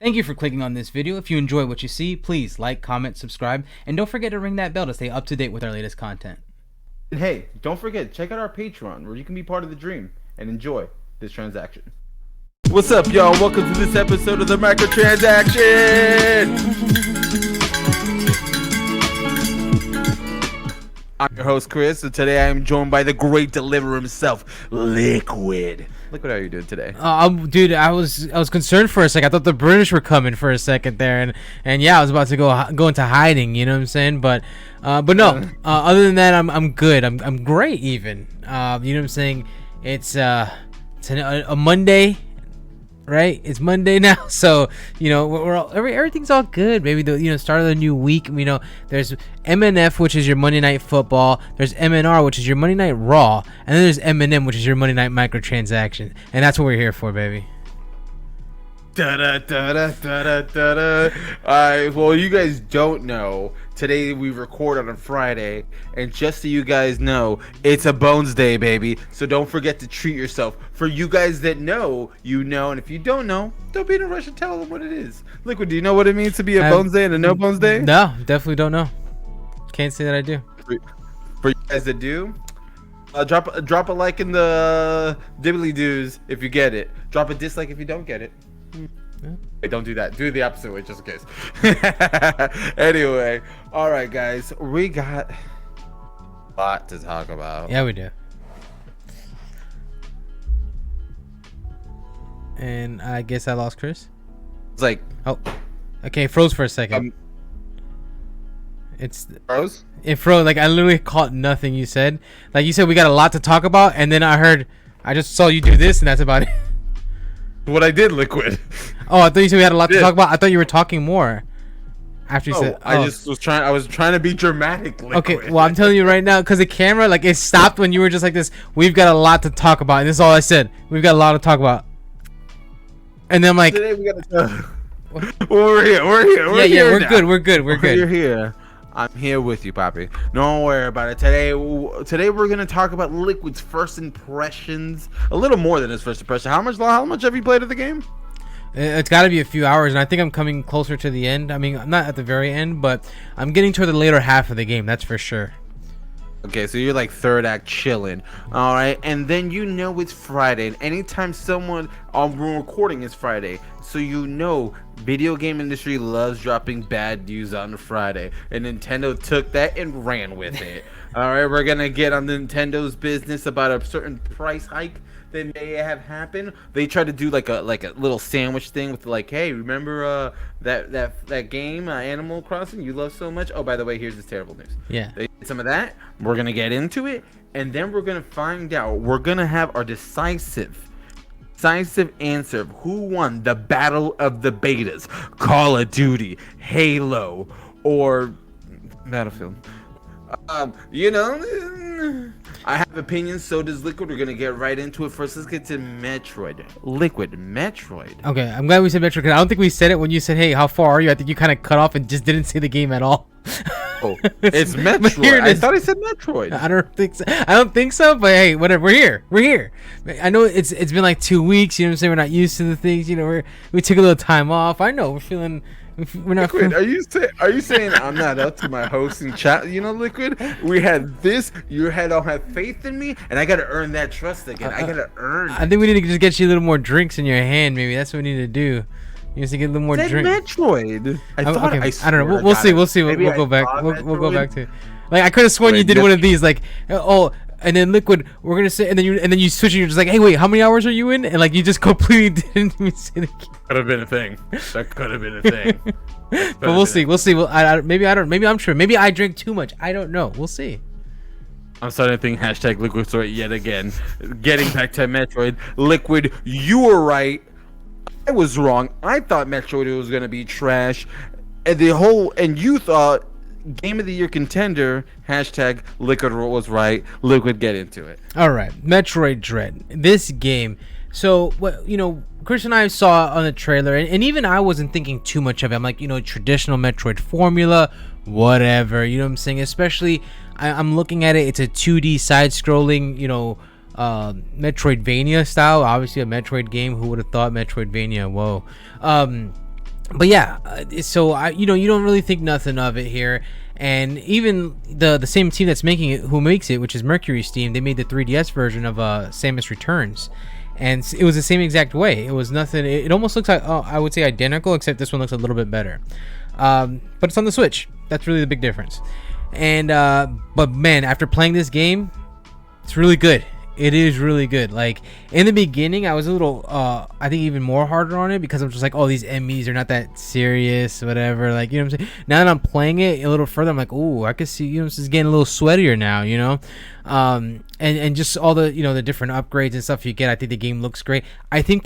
Thank you for clicking on this video. If you enjoy what you see, please like, comment, subscribe, and don't forget to ring that bell to stay up to date with our latest content. And hey, don't forget, check out our Patreon where you can be part of the dream and enjoy this transaction. What's up, y'all? Welcome to this episode of the Microtransaction! I'm your host, Chris, and today I am joined by the great deliverer himself, Liquid. Liquid, how are you doing today? Dude, I was concerned for a second. I thought the British were coming for a second there, and yeah, I was about to go into hiding. You know what I'm saying? But no. Other than that, I'm good. I'm great even. You know what I'm saying? It's a Monday, right? It's Monday now, so you know everything's all good, baby. The start of the new week. You know, there's MNF, which is your Monday Night Football. There's MNR, which is your Monday Night Raw, and then there's M&M, which is your Monday Night Microtransaction, and that's what we're here for, baby. Alright, well, you guys don't know. Today we record on a Friday, and just so you guys know, it's a Bones Day, baby. So don't forget to treat yourself. For you guys that know, you know, and if you don't know, don't be in a rush to tell them what it is. Liquid, do you know what it means to be a Bones Day and a No Bones Day? No, definitely don't know. Can't say that I do. For you guys that do, drop a like in the dibbly doos if you get it. Drop a dislike if you don't get it. Wait, don't do that. Do the opposite way, just in case. Anyway, all right, guys, we got a lot to talk about. Yeah, we do. And I guess I lost Chris. It's like, oh, okay, froze for a second. Froze? It froze. Like I literally caught nothing you said. Like you said, we got a lot to talk about, and then I just saw you do this, and that's about it. What I did, Liquid. Oh, I thought you said we had a lot to talk about. I thought you were talking more after you said. I was trying to be dramatic, Liquid. Okay, well, I'm telling you right now, because the camera, like, it stopped when you were just like this. We've got a lot to talk about, and this is all I said. We've got a lot to talk about. And then I'm like, today we gotta. Well, we're here. We're good. You're here. I'm here with you, Poppy. Don't worry about it. Today we're gonna talk about Liquid's first impressions. A little more than his first impression. How much have you played of the game? It's got to be a few hours, and I think I'm coming closer to the end. I mean, I'm not at the very end, but I'm getting toward the later half of the game. That's for sure. Okay, so you're like third act chilling. All right, and then you know it's Friday, and anytime someone we're recording is Friday, so you know video game industry loves dropping bad news on a Friday, and Nintendo took that and ran with it. All right, we're gonna get on Nintendo's business about a certain price hike that may have happened. They tried to do like a little sandwich thing with like, hey, remember that game Animal Crossing you love so much? Oh, by the way, here's this terrible news. Yeah. They did some of that. We're gonna get into it, and then we're gonna find out. We're gonna have our decisive answer of who won the battle of the betas: Call of Duty, Halo, or Battlefield. You know, I have opinions, so does Liquid. We're gonna get right into it. First, let's get to Metroid. Liquid, Metroid. Okay, I'm glad we said Metroid, because I don't think we said it when you said, hey, how far are you? I think you kind of cut off and just didn't say the game at all. Oh, it's Metroid. I thought I said Metroid. I don't think so, but hey, whatever. We're here. I know it's been like 2 weeks, you know what I'm saying? We're not used to the things, you know, we took a little time off. I know we're not. Liquid, are you saying I'm not up to my hosting chat? You know, Liquid, we had this. You don't have faith in me, and I gotta earn that trust again. I gotta earn. I think we need to just get you a little more drinks in your hand. Maybe that's what we need to do. You need to get a little more drink. Metroid. I don't know. We'll see. We'll go back. We'll go back to. Like I could have sworn you did one of these. Like and then Liquid, we're gonna say, and then you switch, and you're just like, hey, wait, how many hours are you in? And like you just completely didn't even say the game. Could have been a thing. That could have been a thing. But we'll see. Well, maybe I'm sure. Maybe I drink too much. I don't know. We'll see. I'm starting to think hashtag Liquid Story yet again. Getting back to Metroid, Liquid, you were right. I was wrong. I thought Metroid was gonna be trash, and you thought Game of the Year contender. Hashtag Liquid was right. Liquid, get into it. All right, Metroid Dread. This game. So what Chris and I saw on the trailer, and even I wasn't thinking too much of it. I'm like, traditional Metroid formula, whatever. You know what I'm saying? Especially, I'm looking at it. It's a 2D side-scrolling, Metroidvania style. Obviously, a Metroid game. Who would have thought Metroidvania? Whoa. but yeah, so you don't really think nothing of it here. And even the same team that's making it, who makes it, which is Mercury Steam, they made the 3DS version of Samus Returns, and it was the same exact way. It was nothing. It almost looks like, I would say identical, except this one looks a little bit better. But it's on the Switch. That's really the big difference. And but man, after playing this game, it's really good. It is really good. Like, in the beginning, I was a little, I think even more harder on it, because I'm just like, oh, these enemies are not that serious, whatever. Like, you know what I'm saying? Now that I'm playing it a little further, I'm like, oh, I can see, this is getting a little sweatier now, and just all the, the different upgrades and stuff you get. I think the game looks great. I think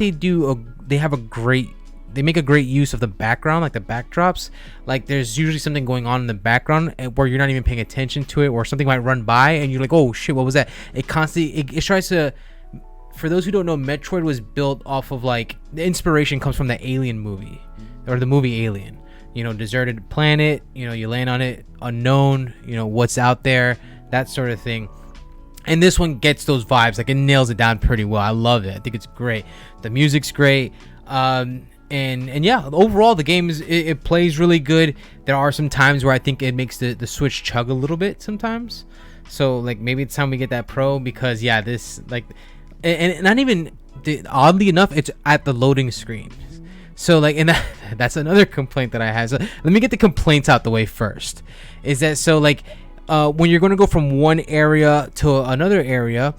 they make a great use of the background, like the backdrops. Like, there's usually something going on in the background where you're not even paying attention to it, or something might run by and you're like, oh shit, what was that? It constantly, it tries to, for those who don't know, Metroid was built off of, like, the inspiration comes from the Alien movie, or the movie Alien. Deserted planet, you land on it, unknown, what's out there, that sort of thing. And this one gets those vibes, like, it nails it down pretty well. I love it. I think it's great. The music's great. And yeah, overall the game it plays really good. There are some times where I think it makes the Switch chug a little bit sometimes. So, like, maybe it's time we get that Pro, because yeah, this, like, and not even, oddly enough, it's at the loading screen. So, like, and that's another complaint that I have. So let me get the complaints out the way first. Is that, so, like, when you're going to go from one area to another area,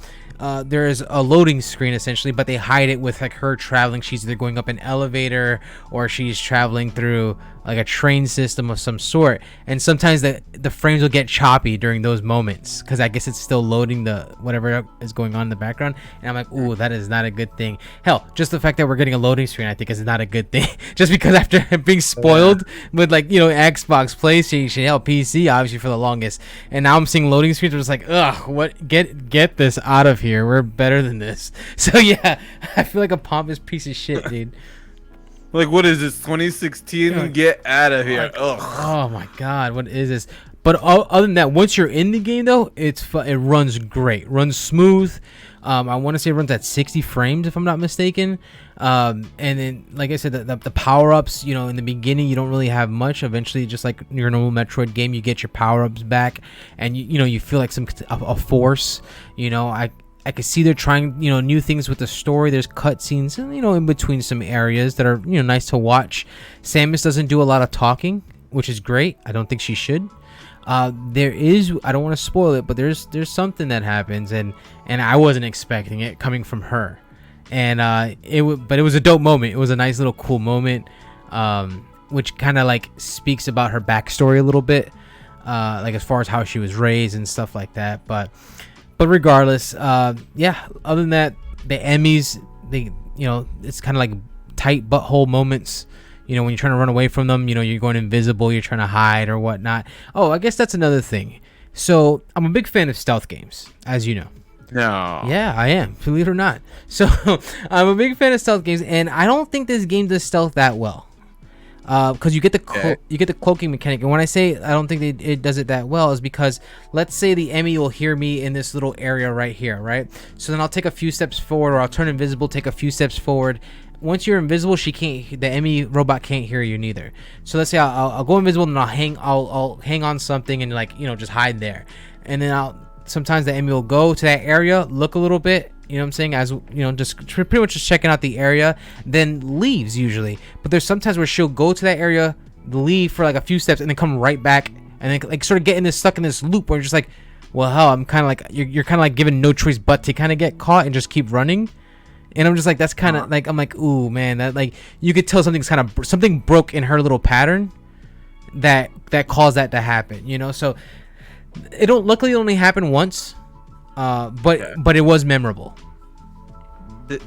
there is a loading screen essentially, but they hide it with, like, her traveling. She's either going up an elevator or she's traveling through, like, a train system of some sort. And sometimes the frames will get choppy during those moments, because I guess it's still loading the whatever is going on in the background. And I'm like, ooh, that is not a good thing. Hell, just the fact that we're getting a loading screen, I think, is not a good thing. Just because after being spoiled with, like, Xbox, PlayStation, hell, PC, obviously, for the longest, and now I'm seeing loading screens, I'm just like, ugh, what? Get this out of here. We're better than this. So yeah, I feel like a pompous piece of shit, dude. Like, what is this, 2016? Yeah. Get out of here. Like, oh my god, what is this? But other than that, once you're in the game, though, it runs great, runs smooth. I want to say it runs at 60 frames, if I'm not mistaken. And then, like I said, the power-ups, in the beginning, you don't really have much. Eventually, just like your normal Metroid game, you get your power-ups back, and you feel like a force. I can see they're trying, new things with the story. There's cutscenes, in between some areas that are, nice to watch. Samus doesn't do a lot of talking, which is great. I don't think she should. There is, I don't want to spoil it, but there's something that happens, and I wasn't expecting it coming from her, and but it was a dope moment. It was a nice little cool moment, which kind of, like, speaks about her backstory a little bit, like, as far as how she was raised and stuff like that. But regardless, yeah, other than that, the Emmys, it's kind of like tight butthole moments. When you're trying to run away from them, you're going invisible, you're trying to hide or whatnot. Oh, I guess that's another thing. So I'm a big fan of stealth games, as you know. No. Yeah, I am, believe it or not. So I'm a big fan of stealth games, and I don't think this game does stealth that well. Because you get the cloaking mechanic, and when I say I don't think it does it that well, is because, let's say the Emmy will hear me in this little area right here, right? So then I'll take a few steps forward, or I'll turn invisible, take a few steps forward. Once you're invisible, the Emmy robot can't hear you neither. So let's say I'll go invisible, and I'll hang on something and, like, just hide there, and then sometimes the Emmy will go to that area, look a little bit, what I'm saying, as just pretty much just checking out the area, then leaves usually. But there's sometimes where she'll go to that area, leave for like a few steps, and then come right back, and then, like, sort of getting stuck in this loop where you're just like, well, hell, I'm kind of like, you're kind of like given no choice but to kind of get caught and just keep running. And I'm just like, that's kind of like, I'm like, ooh, man, that, like, you could tell something broke in her little pattern that caused that to happen, so luckily it only happened once, but it was memorable.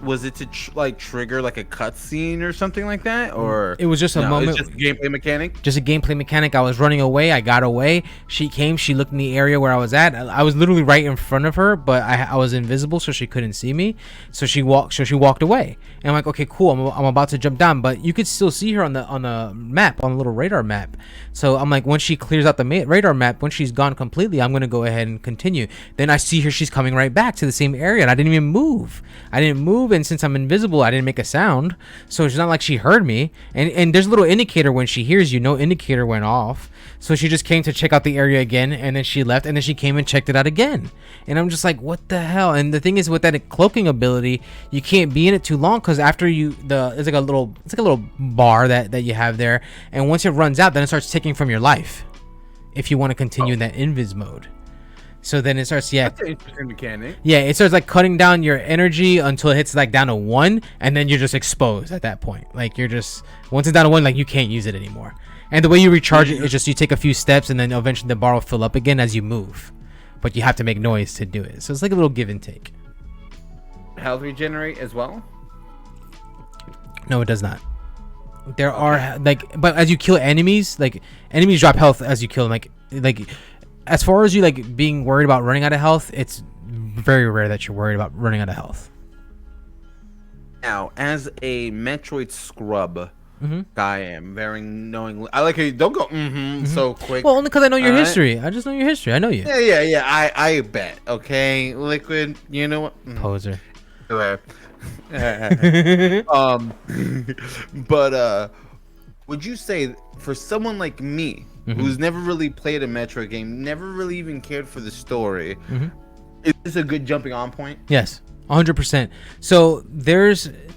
Was it to trigger like a cutscene or something like that, or it was just a moment? It's just a gameplay mechanic. Just a gameplay mechanic. I was running away. I got away. She came. She looked in the area where I was at. I was literally right in front of her, but I was invisible, so she couldn't see me. So she walked away. And I'm like, okay, cool. I'm about to jump down, but you could still see her on the map, on the little radar map. So I'm like, once she clears out the radar map, when she's gone completely, I'm gonna go ahead and continue. Then I see her. She's coming right back to the same area, and I didn't even move. move, and since I'm invisible, I didn't make a sound, so it's not like she heard me. And there's a little indicator when she hears you. No indicator went off, so she just came to check out the area again, and then she left, and then she came and checked it out again. And I'm just like, what the hell? And the thing is, with that cloaking ability, you can't be in it too long, because after it's like a little bar that you have there, and once it runs out, then it starts taking from your life if you want to continue in that invis mode. So then it starts, That's an interesting mechanic. Yeah, it starts like cutting down your energy until it hits like down to 1, and then you're just exposed at that point. Like you're just, once it's down to 1, like you can't use it anymore. And the way you recharge it is just you take a few steps, and then eventually the bar will fill up again as you move. But you have to make noise to do it. So it's like a little give and take. Health regenerate as well? No, it does not. There are like, but as you kill enemies, like enemies drop health as you kill them. Like as far as you like being worried about running out of health, it's very rare that you're worried about running out of health. Now, as a Metroid scrub guy, I am very knowing. I like how you don't go so quick. Well, only because I know your history. I just know your history. I know you. Yeah. I bet. Okay, Liquid. You know what? Poser. But would you say for someone like me who's never really played a Metroid game, never really even cared for the story, is this a good jumping on point? Yes, 100%. So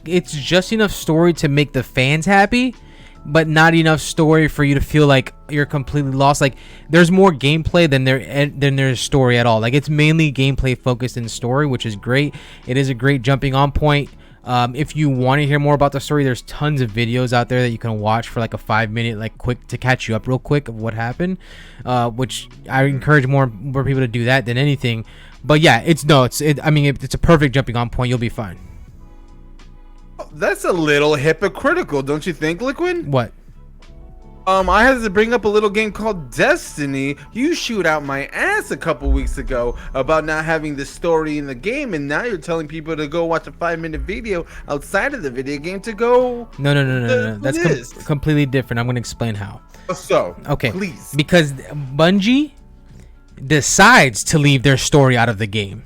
it's just enough story to make the fans happy, but not enough story for you to feel like you're completely lost. Like there's more gameplay than there's story at all. Like it's mainly gameplay focused in story, which is great. It is a great jumping on point. If you want to hear more about the story, there's tons of videos out there that you can watch for like a 5-minute, like quick to catch you up real quick of what happened, which I encourage more people to do that than anything. But yeah, it's a perfect jumping on point. You'll be fine. That's a little hypocritical, don't you think, Liquid? What? I had to bring up a little game called Destiny. You shoot out my ass a couple weeks ago about not having the story in the game, and now you're telling people to go watch a 5-minute video outside of the video game to go. No. That's completely different. I'm going to explain how. So, okay, please. Because Bungie decides to leave their story out of the game.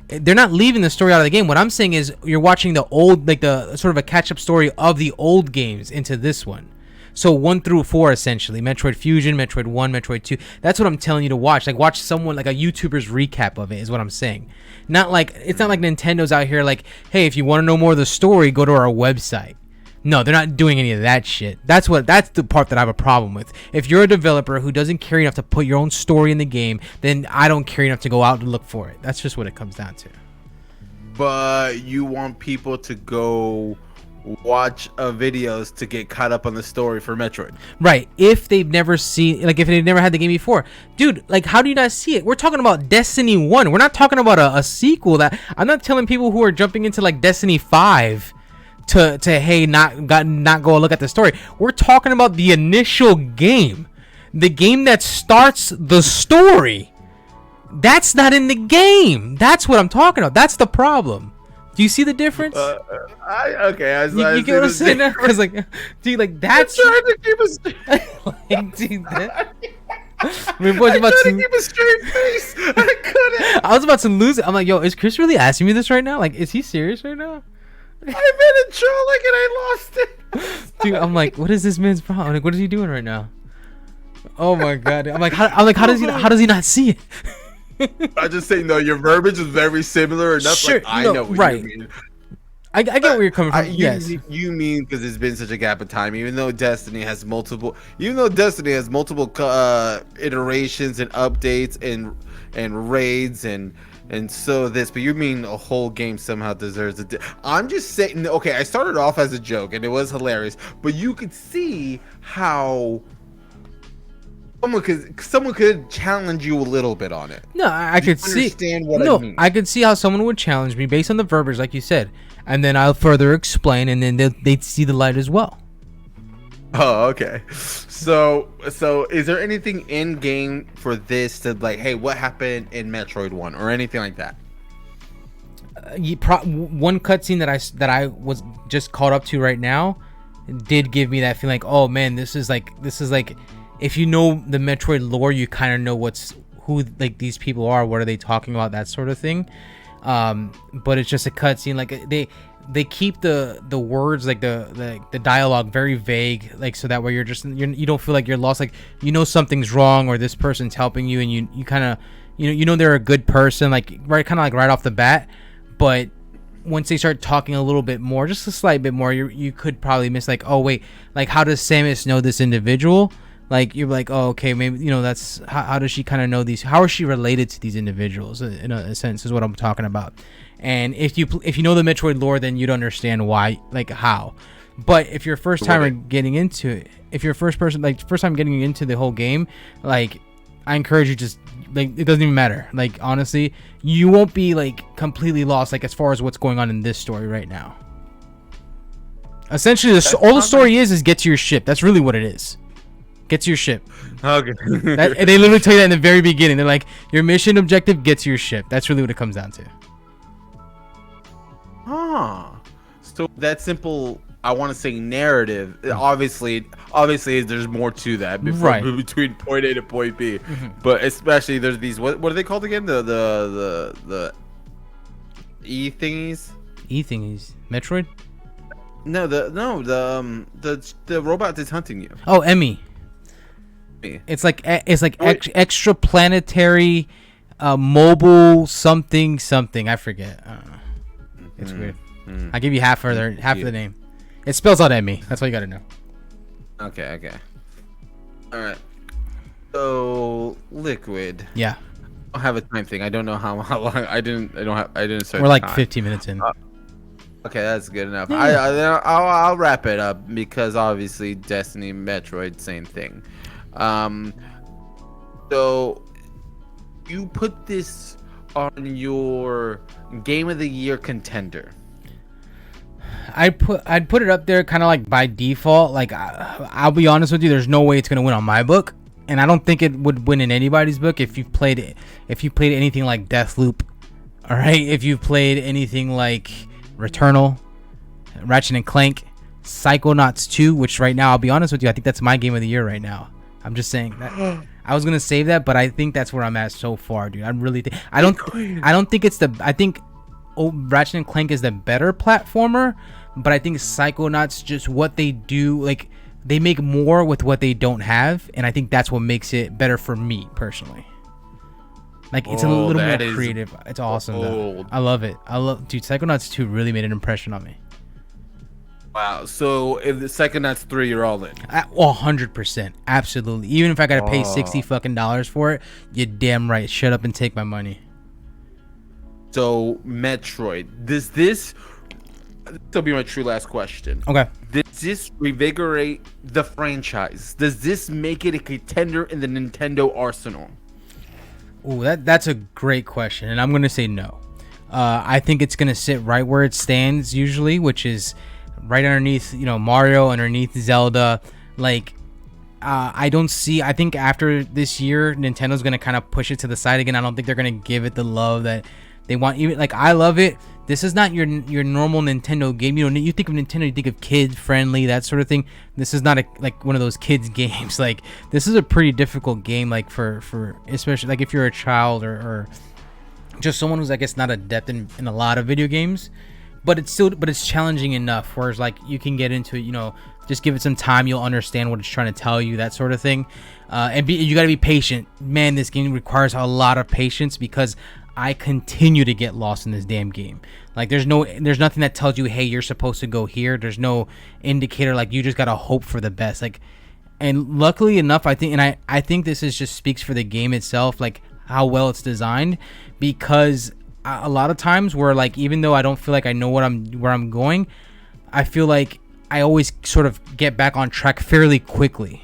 They're not leaving the story out of the game. What I'm saying is you're watching the old, like the sort of a catch-up story of the old games into this one. So 1 through 4, essentially. Metroid Fusion, Metroid 1, Metroid 2. That's what I'm telling you to watch. Like, watch someone, like a YouTuber's recap of it is what I'm saying. It's not like Nintendo's out here like, hey, if you want to know more of the story, go to our website. No, they're not doing any of that shit. That's the part that I have a problem with. If you're a developer who doesn't care enough to put your own story in the game, then I don't care enough to go out and look for it. That's just what it comes down to. But you want people to go watch videos to get caught up on the story for Metroid, right? If they've never seen, like, if they've never had the game before, dude, like, how do you not see it? We're talking about Destiny 1. We're not talking about a sequel. That I'm not telling people who are jumping into like Destiny 5 to hey, not go look at the story. We're talking about the initial game, the game that starts the story. That's not in the game. That's what I'm talking about. That's the problem. Do you see the difference? You get what I'm saying now? Because, like, dude, like, that's I'm trying to keep a like, dude, that... I was about to keep a straight face. I couldn't. I was about to lose it. I'm like, yo, is Chris really asking me this right now? Like, is he serious right now? I've been in trolling and I lost it. Dude, I'm like, what is this man's problem? Like, what is he doing right now? Oh my god. I'm like, how does he not see it? I just say no. Your verbiage is very similar enough. Sure, like, I know what you mean. I get where you're coming from. Yes, you mean because it's been such a gap of time. Even though Destiny has multiple, iterations and updates and raids and so this. But you mean a whole game somehow deserves a. I'm just saying. Okay, I started off as a joke and it was hilarious, but you could see how. Someone could challenge you a little bit on it. No, I could see. Understand what I mean. I could see how someone would challenge me based on the verbiage, like you said, and then I'll further explain, and then they'd see the light as well. Oh, okay. So is there anything in game for this to like, hey, what happened in Metroid 1 or anything like that? One cutscene that I was just caught up to right now did give me that feeling like, oh man, this is like. If you know the Metroid lore, you kind of know who like these people are, what are they talking about, that sort of thing. But it's just a cutscene. Like they keep the words, like the dialogue, very vague, like so that way you don't feel like you're lost, like something's wrong or this person's helping you, and you kind of they're a good person, like right off the bat. But once they start talking a little bit more, just a slight bit more, you could probably miss, like, oh wait, like how does Samus know this individual? Like you're like, oh okay, maybe that's how does she kind of know these? How is she related to these individuals? In a sense, is what I'm talking about. And if you know the Metroid lore, then you'd understand why, like how. But if you're first timer getting into it, if you're first time getting into the whole game, like I encourage you, just like it doesn't even matter. Like honestly, you won't be like completely lost, like as far as what's going on in this story right now. Essentially, all the story is get to your ship. That's really what it is. Get to your ship. Okay. They literally tell you that in the very beginning. They're like, your mission objective, get to your ship. That's really what it comes down to. So that simple, I want to say narrative. Obviously, there's more to that between point A to point B. But especially there's these what are they called again? The E thingies. E thingies. Metroid. No, the robot that's hunting you. Oh, Emmy. It's like extra planetary, mobile something. I forget. I don't know. It's weird. I'll give you half of the name. It spells out Emmy. That's all you gotta know. Okay. All right. So Liquid. Yeah. I don't have a time thing. I don't know how long. I didn't start. We're like 15 minutes in. Okay, that's good enough. Yeah. I'll wrap it up because obviously Destiny, Metroid, same thing. So you put this on your Game of the Year contender. I'd put it up there kind of like by default. Like I'll be honest with you, there's no way it's gonna win on my book, and I don't think it would win in anybody's book. If you've played anything like Deathloop, all right, if you've played anything like Returnal, Ratchet and Clank, Psychonauts 2, which right now, I'll be honest with you, I think that's my Game of the Year right now. I'm just saying that. I was gonna save that, but I think that's where I'm at so far, dude. I think Ratchet and Clank is the better platformer, but I think Psychonauts, just what they do, like they make more with what they don't have, and I think that's what makes it better for me personally. Like it's a little more creative. It's awesome though. I love it. Dude, Psychonauts 2 really made an impression on me. Wow. So if the Psychonauts 3, you're all in. 100%. Absolutely. Even if I gotta pay $60 fucking for it, you're damn right. Shut up and take my money. So Metroid, does this will be my true last question. Okay. Does this revigorate the franchise? Does this make it a contender in the Nintendo arsenal? Ooh, that's a great question, and I'm gonna say no. I think it's gonna sit right where it stands usually, which is right underneath, Mario, underneath Zelda. Like, I think after this year, Nintendo's gonna kind of push it to the side again. I don't think they're gonna give it the love that they want. Even like, I love it. This is not your normal Nintendo game. You think of Nintendo, you think of kid friendly, that sort of thing. This is not like one of those kids games. Like, this is a pretty difficult game, like for especially like if you're a child or just someone who's, I guess, not adept in a lot of video games. But it's challenging enough, whereas like you can get into it, just give it some time, you'll understand what it's trying to tell you, that sort of thing. You got to be patient. Man, this game requires a lot of patience because I continue to get lost in this damn game. Like there's nothing that tells you, hey, you're supposed to go here. There's no indicator. Like you just gotta hope for the best. Like, and luckily enough, I think this is just speaks for the game itself, like how well it's designed. Because a lot of times where like even though I don't feel like I know where I'm going, I feel like I always sort of get back on track fairly quickly.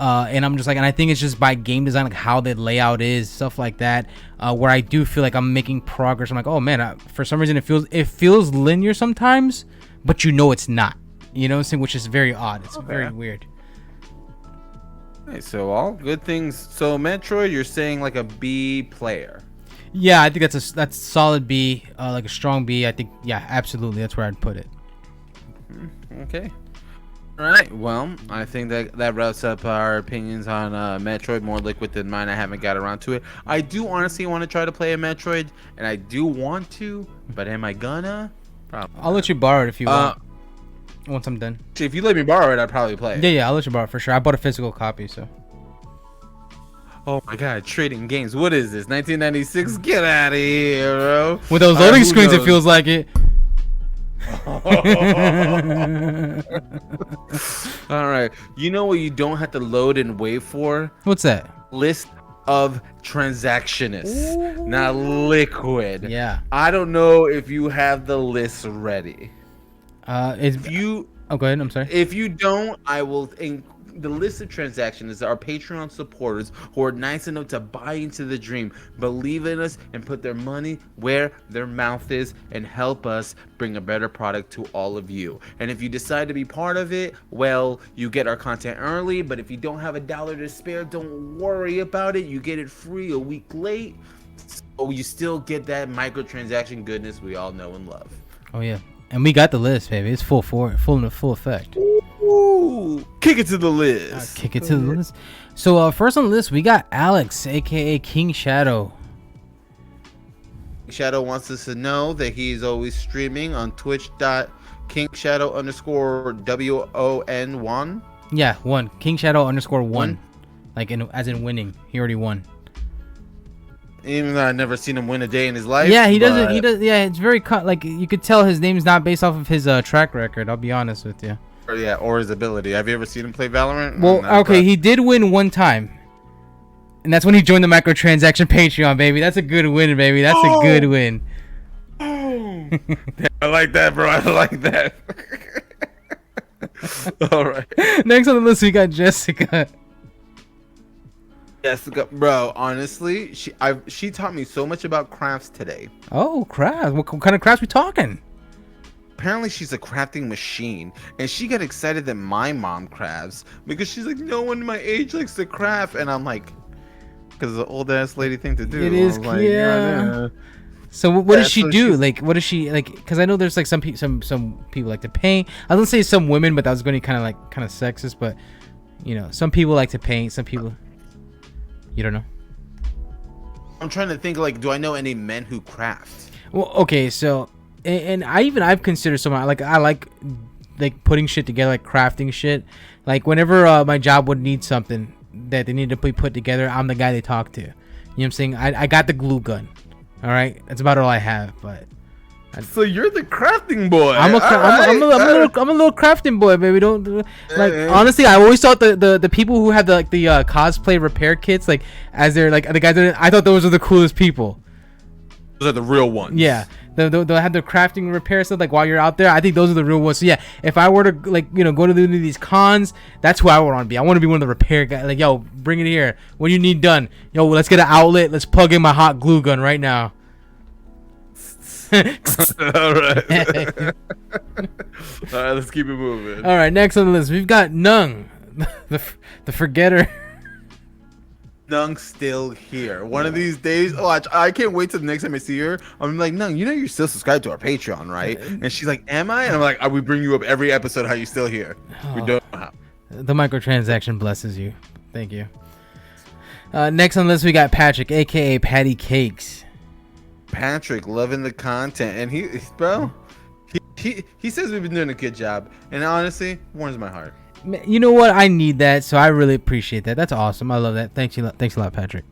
And I'm just like, and I think it's just by game design, like how the layout is, stuff like that, where I do feel like I'm making progress. I'm like, oh man, for some reason it feels linear sometimes, but it's not. You know what I'm saying? Which is very odd. It's very weird. Okay, so all good things. So Metroid, you're saying like a B player. Yeah, I think that's solid B, like a strong B. I think, yeah, absolutely, that's where I'd put it. Okay. All right. Well, I think that wraps up our opinions on Metroid. More liquid than mine. I haven't got around to it. I do honestly want to try to play a Metroid, and I do want to, but am I gonna? Probably. I'll let you borrow it if you want. Once I'm done. If you let me borrow it, I'd probably play it. Yeah, I'll let you borrow it for sure. I bought a physical copy, so. Oh my god, trading games. What is this? 1996? Get out of here, bro. With those loading screens, it feels like it. All right. You know what you don't have to load and wait for? What's that? List of transactionists. Ooh. Not liquid. Yeah. I don't know if you have the list ready. If you... Oh, go ahead. I'm sorry. If you don't, I will... The list of transactions are Patreon supporters who are nice enough to buy into the dream, believe in us, and put their money where their mouth is and help us bring a better product to all of you. And if you decide to be part of it, well, you get our content early, but if you don't have $1 to spare, don't worry about it. You get it free a week late, so you still get that microtransaction goodness we all know and love. Oh, yeah. And we got the list, baby. It's full effect. Ooh, kick it to the list. Kick it to the list. So first on the list, we got Alex, aka King Shadow. Shadow wants us to know that he's always streaming on twitch.kingshadow_WON1. Yeah, one. King Shadow _1. Like as in winning. He already won. Even though I've never seen him win a day in his life. Yeah, he doesn't. He does. Yeah, it's very like you could tell his name's not based off of his track record. I'll be honest with you. Or his ability. Have you ever seen him play Valorant? Well, okay, he did win one time, and that's when he joined the Microtransaction Patreon, baby. That's a good win, baby. That's a good win. I like that, bro. I like that. All right. Next on the list, we got Jessica. Jessica, bro. Honestly, she taught me so much about crafts today. Oh, crafts! What kind of crafts we talking? Apparently she's a crafting machine, and she got excited that my mom crafts because she's like, no one my age likes to craft, and I'm like, because it's an old ass lady thing to do. It is, like, yeah. So what does she do? Like, what does she like? Because I know there's like some people like to paint. I was gonna say some women, but that was going to be kind of sexist. But you know, some people like to paint. Some people, you don't know. I'm trying to think. Like, do I know any men who craft? Well, okay, so. And I've considered someone I like putting shit together, like crafting shit. Like whenever my job would need something that they need to be put together, I'm the guy they talk to. You know what I'm saying? I got the glue gun. All right, that's about all I have. But so you're the crafting boy. I'm a little crafting boy, baby. Don't like honestly. I always thought the people who had the cosplay repair kits, like as they're like the guys I thought those were the coolest people. Those are the real ones. Yeah. They'll have the crafting repair stuff like while you're out there. I think those are the real ones. So yeah, if I were to go to these cons, that's who I would want to be. I want to be one of the repair guys. Like, yo, bring it here. What do you need done? Yo, let's get an outlet. Let's plug in my hot glue gun right now. All right. All right, let's keep it moving. All right, next on the list we've got Nung, the forgetter. Nung's still here. One of these days, I can't wait till the next time I see her. I'm like, Nung, you know you're still subscribed to our Patreon, right? And she's like, am I? And I'm like, we bring you up every episode. How you still here? We don't know how. The microtransaction blesses you. Thank you. Next on the list, we got Patrick, aka Patty Cakes. Patrick, loving the content, and he says we've been doing a good job, and honestly, warms my heart. You know what? I need that, so I really appreciate that. That's awesome. I love that. Thanks a lot, Patrick.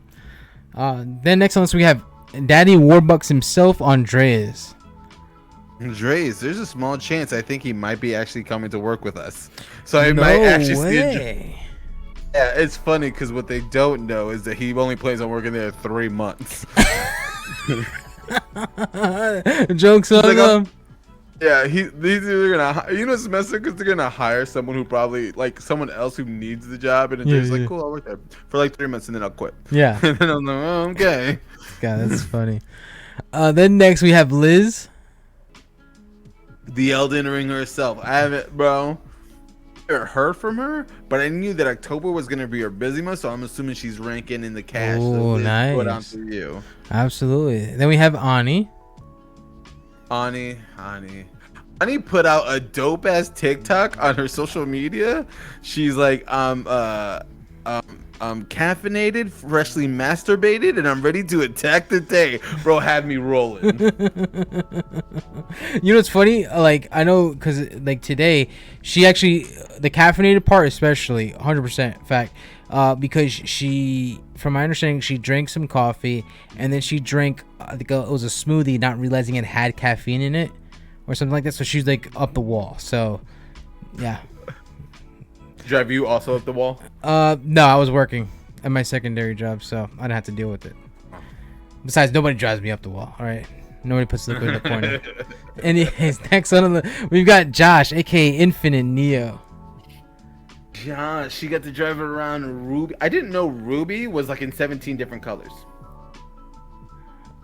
Then next on this we have Daddy Warbucks himself, Andreas. Andreas, there's a small chance I think he might be actually coming to work with us. So I might actually see. Yeah, it's funny because what they don't know is that he only plans on working there 3 months. Jokes on them. Yeah, these are gonna, it's messed up because they're gonna hire someone who probably like someone else who needs the job, and it's like, cool, I'll work there for like 3 months and then I'll quit. Yeah, and then I'm like, oh, okay. God, that's funny. Then next we have Liz, the Elden Ring herself. I haven't, bro, heard from her, but I knew that October was gonna be her busy month, so I'm assuming she's ranking in the cash. Oh, so nice. Put on to you. Absolutely. Then we have Ani. Ani put out a dope ass TikTok on her social media. She's like, caffeinated, freshly masturbated, and I'm ready to attack the day. Bro had me rolling. You know what's funny? Like I know because like today, she actually the caffeinated part especially 100% fact. Because she, from my understanding, she drank some coffee and then she drank I think it was a smoothie, not realizing it had caffeine in it or something like that. So she's like up the wall. So yeah. Drive you also up the wall? No, I was working at my secondary job, so I didn't have to deal with it. Besides, nobody drives me up the wall. All right, nobody puts liquid in the corner. Anyways, next on we've got Josh, aka Infinite Neo. Josh, she got to drive around Ruby. I didn't know Ruby was like in 17 different colors.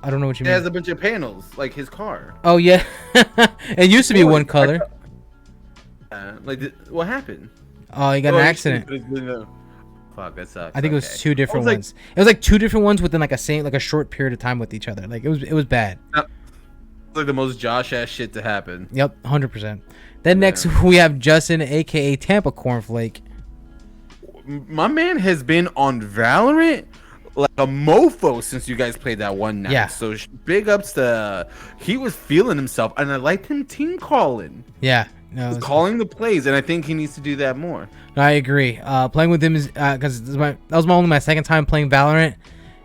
I don't know what you mean. It has a bunch of panels, like his car. Oh yeah, it used to be one color. What happened? Oh, he got an accident. Fuck, that sucks. I think it was two different ones. It was like two different ones within like a short period of time with each other. Like it was bad. Like the most Josh ass shit to happen. Yep, 100%. Then next we have Justin, aka Tampa Cornflake. My man has been on Valorant like a mofo since you guys played that one night. Yeah. So big ups to he was feeling himself, and I liked him team calling. Yeah. No, calling the plays, and I think he needs to do that more. No, I agree. Playing with him is because that was only my second time playing Valorant,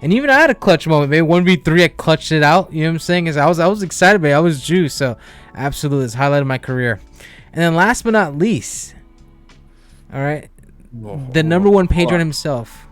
and even I had a clutch moment. Maybe 1v3, I clutched it out. You know what I'm saying? Cause I was excited, but I was juiced. So absolutely, it's highlighted my career. And then last but not least, all right, the number one patron himself.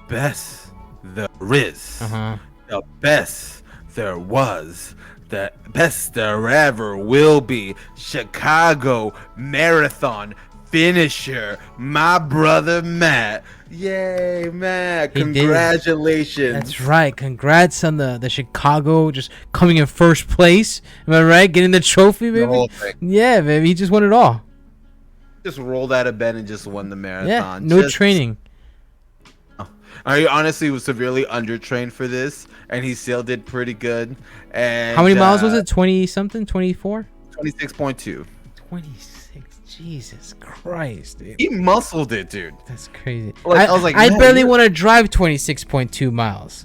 Best there is, the best there was. The best there ever will be. Chicago Marathon finisher, my brother Matt. Yay, Matt. Congratulations. That's right. Congrats on the Chicago just coming in first place. Am I right? Getting the trophy, baby? The whole thing. Yeah, baby. He just won it all. Just rolled out of bed and just won the marathon. Yeah, no training. I honestly was severely undertrained for this, and he still did pretty good. And how many miles was it? 20 something? 24? 26.2. 26. Jesus Christ, dude. He muscled it, dude. That's crazy. I was like, I barely want to drive 26.2 miles.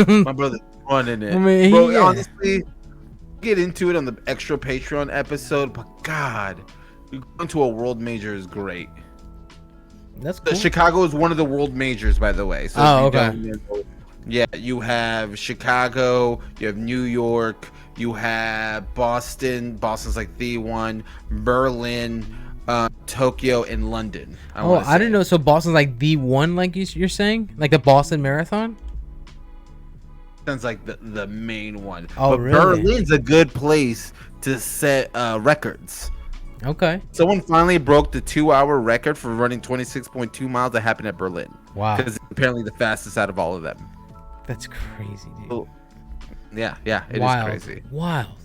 My brother's running it. I mean, bro, honestly, get into it on the extra Patreon episode, but God, going to a world major is great. That's cool. Chicago is one of the world majors, by the way. So okay. Yeah, you have Chicago, you have New York, you have Boston. Boston's like the one. Berlin, Tokyo, and London. I didn't know. So Boston's like the one, like you're saying, like the Boston Marathon. Sounds like the main one. Oh, but really? Berlin's a good place to set records. Okay. Someone finally broke the 2-hour record for running 26.2 miles that happened at Berlin. Wow. Because it's apparently the fastest out of all of them. That's crazy, dude. Oh, yeah, it Wild. is crazy. Wild.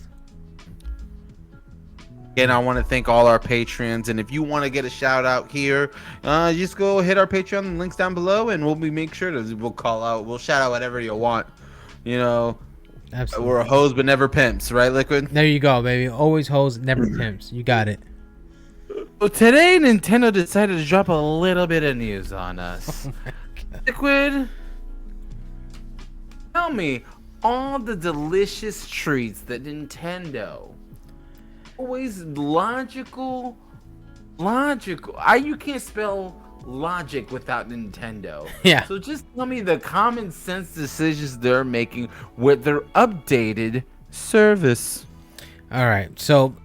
And I want to thank all our patrons. And if you want to get a shout out here, just go hit our Patreon links down below, and we'll shout out whatever you want. You know, absolutely. We're a hoes but never pimps, right, Liquid? There you go, baby. Always hoes, never pimps. You got it. Well, today Nintendo decided to drop a little bit of news on us. Oh Liquid, tell me all the delicious treats that Nintendo always logical. You can't spell logic without Nintendo. Yeah. So just tell me the common sense decisions they're making with their updated service. All right. So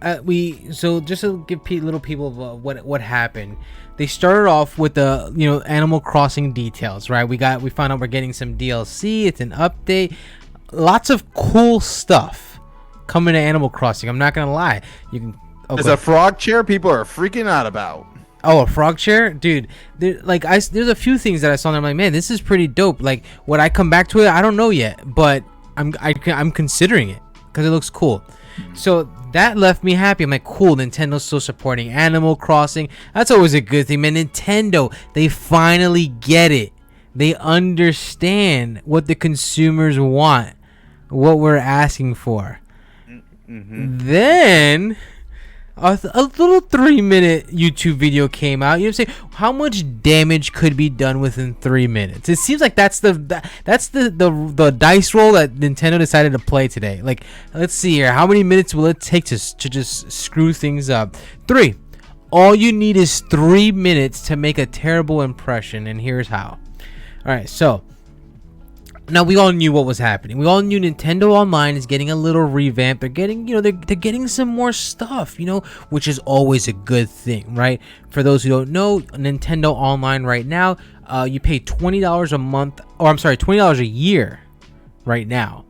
just to give little people what happened. They started off with the Animal Crossing details, right? We found out we're getting some DLC. It's an update. Lots of cool stuff coming to Animal Crossing. I'm not gonna lie. You can. There's a frog chair people are freaking out about. Oh, a frog chair, dude. There's a few things that I saw and I'm like, man, this is pretty dope. Like, would I come back to it? I don't know yet, but I'm considering it because it looks cool. So that left me happy. I'm like, cool, Nintendo's still supporting Animal Crossing. That's always a good thing, man. Nintendo, they finally get it. They understand what the consumers want, what we're asking for. Mm-hmm. Then A little 3-minute YouTube video came out. You know what I'm saying? How much damage could be done within 3 minutes? It seems like that's the dice roll that Nintendo decided to play today. Like, let's see here. How many minutes will it take to just screw things up? 3. All you need is 3 minutes to make a terrible impression, and here's how. All right, so now we all knew what was happening. We all knew Nintendo Online is getting a little revamp. They're getting, they're getting some more stuff, which is always a good thing, right? For those who don't know, Nintendo Online right now, you pay $20 a month, or I'm sorry, $20 a year right now.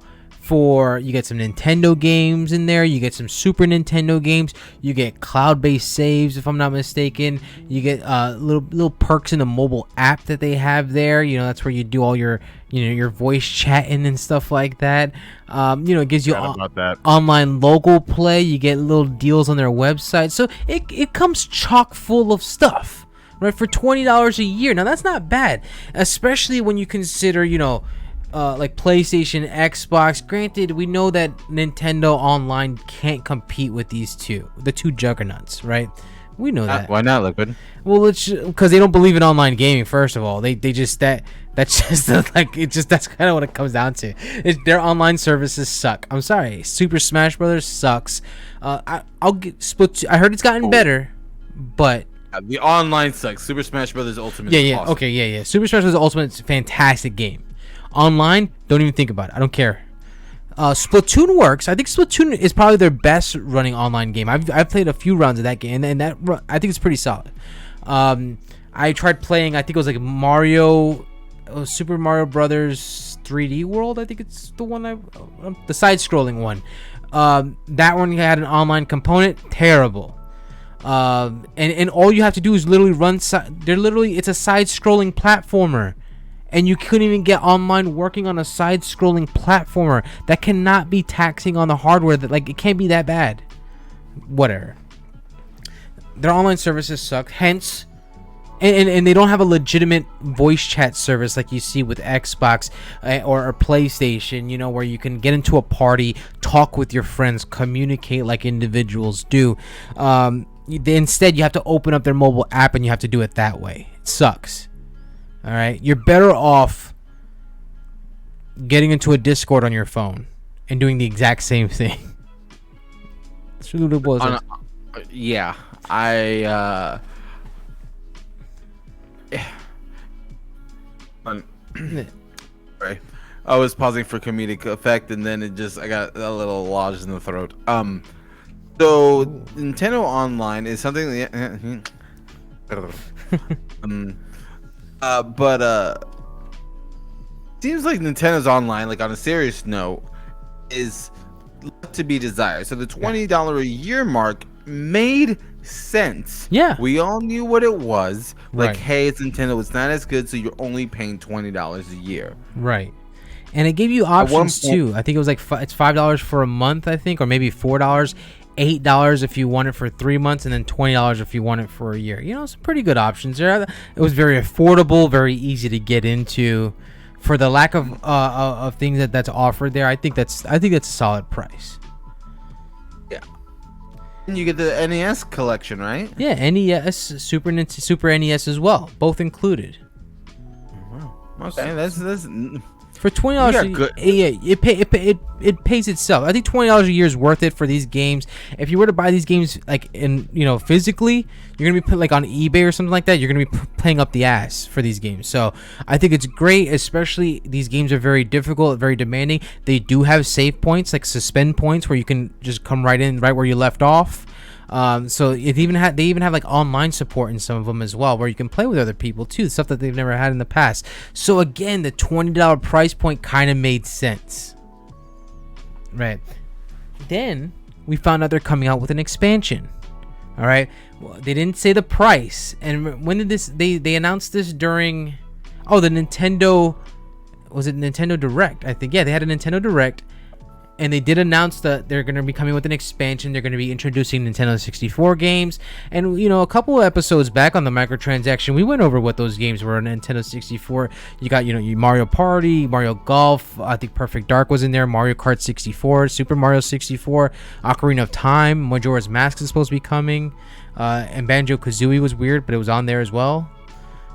You get some Nintendo games in there, you get some Super Nintendo games, you get cloud-based saves if I'm not mistaken, you get little perks in the mobile app that they have there. That's where you do all your your voice chatting and stuff like that. It gives you online local play, you get little deals on their website, so it comes chock full of stuff, right, for $20 a year. Now that's not bad, especially when you consider like PlayStation, Xbox. Granted, we know that Nintendo Online can't compete with the two juggernauts, right? We know that. Why not, Liquid? Well, it's because they don't believe in online gaming. First of all, they just that's kind of what it comes down to. Their online services suck. I'm sorry, Super Smash Brothers sucks. I'll get Split. I heard it's gotten better, but the online sucks. Super Smash Brothers Ultimate. Yeah, awesome. Okay, yeah. Super Smash Brothers Ultimate is a fantastic game. Online, don't even think about it. I don't care. Splatoon works. I think Splatoon is probably their best running online game. I've played a few rounds of that game, and I think it's pretty solid. I tried playing. I think it was like Super Mario Brothers 3D World. I think it's the one the side-scrolling one. That one had an online component. Terrible. And all you have to do is literally it's a side-scrolling platformer. And you couldn't even get online working on a side-scrolling platformer. That cannot be taxing on the hardware. It can't be that bad. Whatever. Their online services suck. Hence, and they don't have a legitimate voice chat service like you see with Xbox or PlayStation. Where you can get into a party, talk with your friends, communicate like individuals do. Instead, you have to open up their mobile app and you have to do it that way. It sucks. All right, you're better off getting into a Discord on your phone and doing the exact same thing. That's really what it was. Yeah, Sorry, I was pausing for comedic effect, and then I got a little lodged in the throat. So Nintendo Online is something that. But seems like Nintendo's Online, like on a serious note, is left to be desired. So the $20 a year mark made sense. Yeah, we all knew what it was. Like, right. Hey, it's Nintendo. It's not as good, so you're only paying $20 a year. Right. And it gave you options too. I think it was like it's $5 for a month, I think, or maybe $4. $8 if you want it for 3 months, and then $20 if you want it for a year. Some pretty good options there. It was very affordable, very easy to get into. For the lack of things that's offered there, I think that's a solid price. Yeah. And you get the NES collection, right? Yeah, NES, Super NES as well, both included. Wow. Okay, that's. For $20, it pays itself. I think $20 a year is worth it for these games. If you were to buy these games physically, you're gonna be put like on eBay or something like that. You're gonna be paying up the ass for these games. So I think it's great, especially these games are very difficult, very demanding. They do have save points, like suspend points, where you can just come right in right where you left off. So they even have like online support in some of them as well, where you can play with other people too, stuff that they've never had in the past. So again, the $20 price point kind of made sense, right? Then we found out they're coming out with an expansion. All right, well, they didn't say the price. And when did they announced this during? Oh, the Nintendo, was it Nintendo Direct? I think, yeah, they had a Nintendo Direct. and they did announce that they're going to be coming with an expansion. They're going to be introducing Nintendo 64 games, and a couple of episodes back on the Microtransaction, we went over what those games were on Nintendo 64. You got you Mario Party, Mario Golf. I think Perfect Dark was in there. Mario Kart 64, Super Mario 64, Ocarina of Time, Majora's Mask is supposed to be coming, and Banjo-Kazooie was weird, but it was on there as well.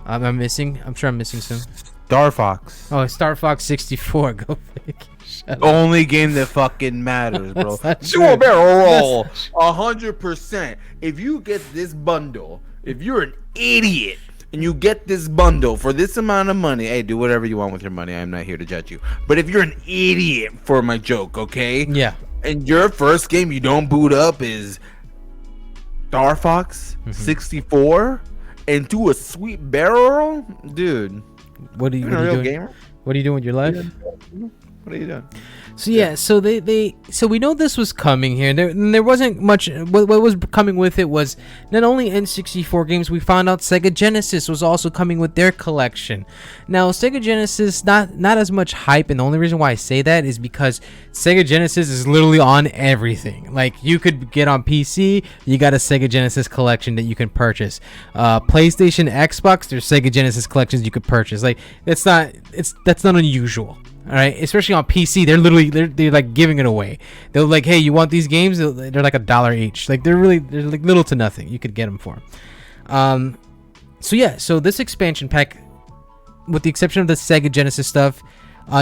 I'm sure I'm missing some. Star Fox. Oh, Star Fox 64. Go figure. Only game that fucking matters, bro. Do a true. barrel roll. 100%. If you get this bundle, if you're an idiot and you get this bundle for this amount of money, hey, do whatever you want with your money. I'm not here to judge you. But if you're an idiot for my joke, okay? Yeah. And your first game you don't boot up is Star Fox 64 and do a sweet barrel roll, dude. What are you real doing? Gamer? What are you doing with your life? What are you doing? So yeah, so so we know this was coming here. There wasn't much. What was coming with it was not only N64 games. We found out Sega Genesis was also coming with their collection. Now Sega Genesis not as much hype, and the only reason why I say that is because Sega Genesis is literally on everything. Like you could get on PC, you got a Sega Genesis collection that you can purchase. PlayStation, Xbox, there's Sega Genesis collections you could purchase. Like that's not unusual. All right, especially on PC, they're like giving it away. They're like, hey, you want these games? They're like $1 each. Like they're like little to nothing. You could get them for. So this expansion pack, with the exception of the Sega Genesis stuff,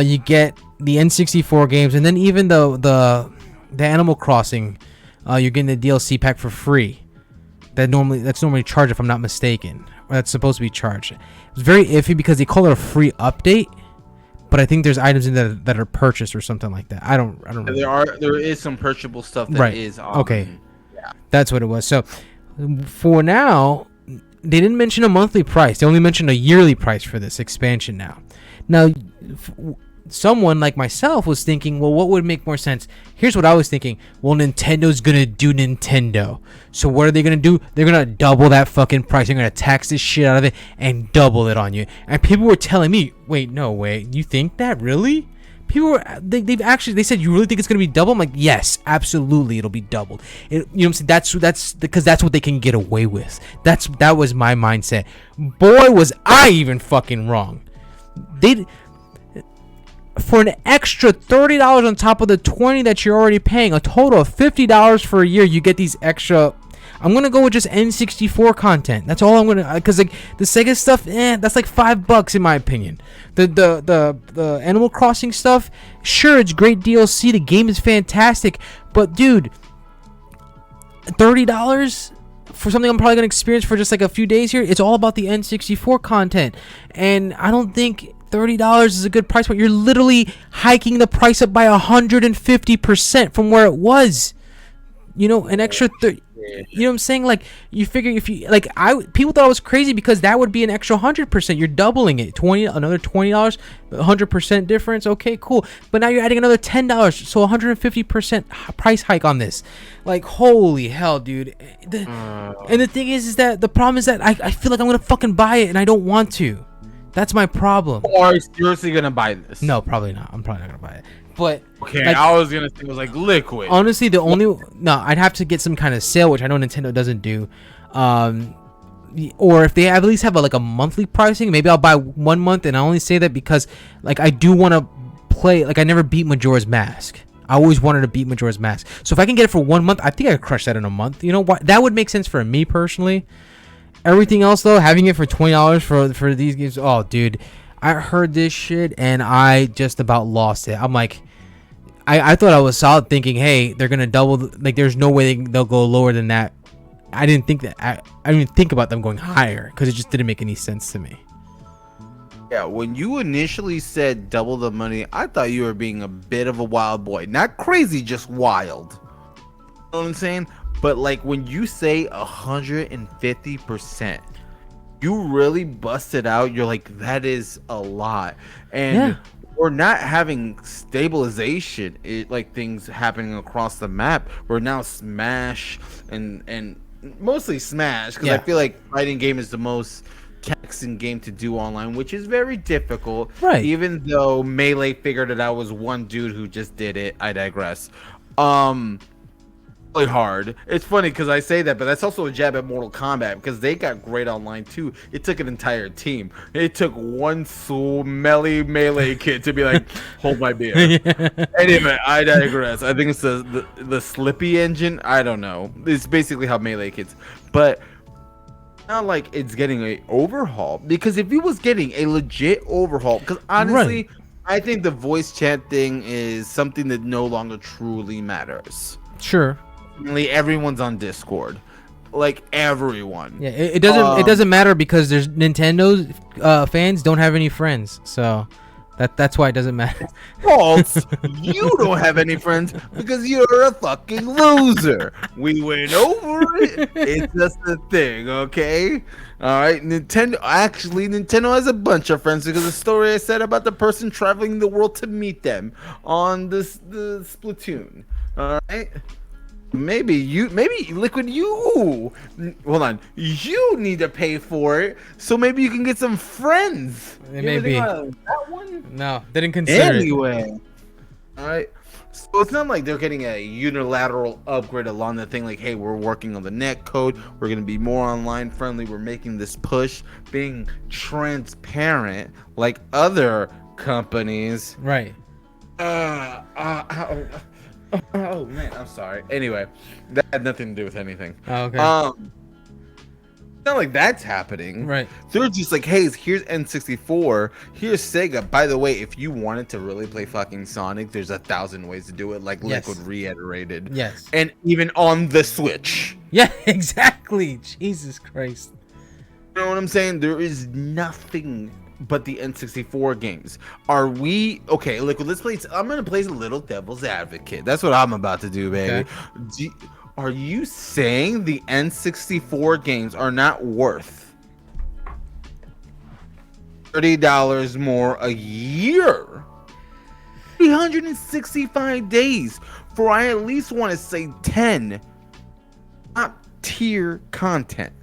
you get the N64 games, and then even the Animal Crossing, you're getting the DLC pack for free. That's normally charged, if I'm not mistaken. Or that's supposed to be charged. It's very iffy because they call it a free update. But I think there's items in there that are purchased or something like that. I don't know. There is some purchasable stuff that is okay. Yeah. That's what it was. So for now, they didn't mention a monthly price. They only mentioned a yearly price for this expansion now. Now, someone like myself was thinking, well, what would make more sense? Here's what I was thinking. Well, Nintendo's going to do Nintendo. So what are they going to do? They're going to double that fucking price. They're going to tax this shit out of it and double it on you. And people were telling me, wait, no way. You think that? Really? People were, they said, you really think it's going to be double? I'm like, yes, absolutely. It'll be doubled. You know what I'm saying? That's because that's what they can get away with. That was my mindset. Boy, was I even fucking wrong. For an extra $30 on top of the $20 that you're already paying, a total of $50 for a year, you get these extra. I'm gonna go with just N64 content. That's all I'm gonna, because like the Sega stuff, that's like $5 in my opinion. The Animal Crossing stuff, sure, it's great DLC. The game is fantastic, but dude, $30 for something I'm probably gonna experience for just like a few days here. It's all about the N64 content, and I don't think $30 is a good price point. You're literally hiking the price up by 150% from where it was. An extra 30. You know what I'm saying? Like, you figure if you like, people thought I was crazy because that would be an extra 100%. You're doubling it. Another $20, 100% difference. Okay, cool. But now you're adding another $10, so 150% price hike on this. Like, holy hell, dude. And the thing is that the problem is that I feel like I'm gonna fucking buy it and I don't want to. That's my problem. Are you seriously gonna buy this? No, probably not. I'm probably not gonna buy it. But okay, like, I was gonna think it was like liquid. Honestly, I'd have to get some kind of sale, which I know Nintendo doesn't do. Or if they at least have a monthly pricing, maybe I'll buy 1 month. And I only say that because like I do want to play. Like I never beat Majora's Mask. I always wanted to beat Majora's Mask. So if I can get it for 1 month, I think I could crush that in a month. You know what? That would make sense for me personally. Everything else though, having it for $20 for these games, oh dude, I heard this shit and I just about lost it. I'm like, I thought I was solid, thinking, hey, they're gonna double. Like, there's no way they'll go lower than that. I didn't think that. I didn't even think about them going higher because it just didn't make any sense to me. Yeah, when you initially said double the money, I thought you were being a bit of a wild boy, not crazy, just wild. You know what I'm saying? But like when you say 150%, you really bust it out. You're like, that is a lot. And we're not having stabilization, like things happening across the map. We're now Smash and mostly Smash, because I feel like fighting game is the most taxing game to do online, which is very difficult. Right. Even though Melee figured it out was one dude who just did it. I digress. Really hard. It's funny because I say that, but that's also a jab at Mortal Kombat because they got great online too. It took an entire team. It took one smelly Melee kid to be like, hold my beer. Yeah. Anyway, I digress. I think it's the Slippy engine. I don't know. It's basically how Melee kids, but not like it's getting a overhaul, because if it was getting a legit overhaul, because honestly, I think the voice chat thing is something that no longer truly matters. Sure. Everyone's on Discord, like everyone. Yeah, it doesn't matter because there's Nintendo's fans don't have any friends, so that's why it doesn't matter. False. You don't have any friends because you're a fucking loser. We went over it. It's just a thing, okay? All right. Nintendo has a bunch of friends because the story I said about the person traveling the world to meet them on the Splatoon. All right. Maybe Liquid, hold on, you need to pay for it, so maybe you can get some friends. Maybe that one. No, didn't consider Anyway, all right. So it's not like they're getting a unilateral upgrade along the thing. Like, hey, we're working on the net code. We're gonna be more online friendly. We're making this push, being transparent like other companies. Right. Oh man, I'm sorry. Anyway, that had nothing to do with anything. Oh, okay. It's not like that's happening. Right. They're just like, hey, here's N64. Here's Sega. By the way, if you wanted to really play fucking Sonic, there's 1,000 ways to do it. Like Liquid reiterated. Yes. And even on the Switch. Yeah, exactly. Jesus Christ. You know what I'm saying? There is nothing but the N64 games. Are we okay? Liquid, let's play. I'm gonna play a little devil's advocate. That's what I'm about to do, baby. Okay. Are you saying the N64 games are not worth $30 more a year? 365 days for, I at least want to say, 10 top tier content.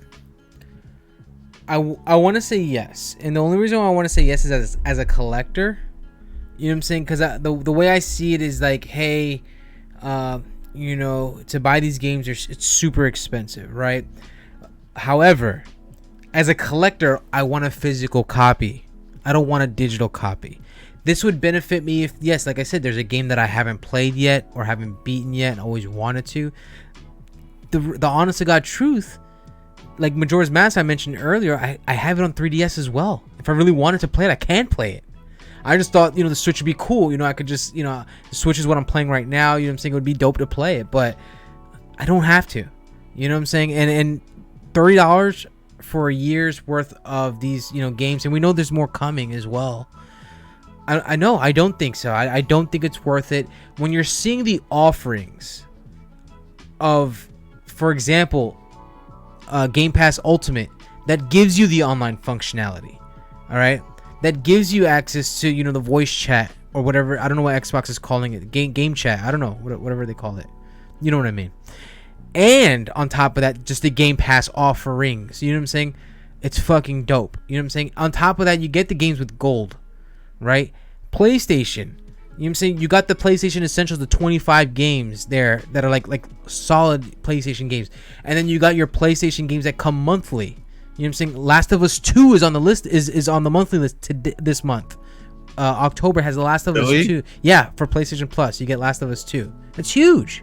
I want to say yes, and the only reason why I want to say yes is as a collector. You know what I'm saying? Because the way I see it is like, hey, you know, to buy these games, it's super expensive, right? However, as a collector, I want a physical copy. I don't want a digital copy. This would benefit me if, yes, like I said, there's a game that I haven't played yet or haven't beaten yet and always wanted to. The honest to God truth, like Majora's Mask I mentioned earlier, I have it on 3DS as well. If I really wanted to play it, I can play it. I just thought, you know, the Switch would be cool. You know, I could just, you know, the Switch is what I'm playing right now. You know what I'm saying? It would be dope to play it, but I don't have to. You know what I'm saying? And $30 for a year's worth of these, you know, games, and we know there's more coming as well. I know. I don't think so. I don't think it's worth it. When you're seeing the offerings of, for example, Game Pass Ultimate, that gives you the online functionality. All right? That gives you access to, you know, the voice chat or whatever. I don't know what Xbox is calling it. Game chat. I don't know. Whatever they call it. You know what I mean? And on top of that, just the Game Pass offerings. You know what I'm saying? It's fucking dope. You know what I'm saying? On top of that, you get the games with gold. Right? PlayStation. You know what I'm saying? You got the PlayStation Essentials, the 25 games there that are like solid PlayStation games. And then you got your PlayStation games that come monthly. You know what I'm saying? Last of Us 2 is on the list, is on the monthly list this month. October has the Last of Us 2. Yeah, for PlayStation Plus. You get Last of Us 2. It's huge.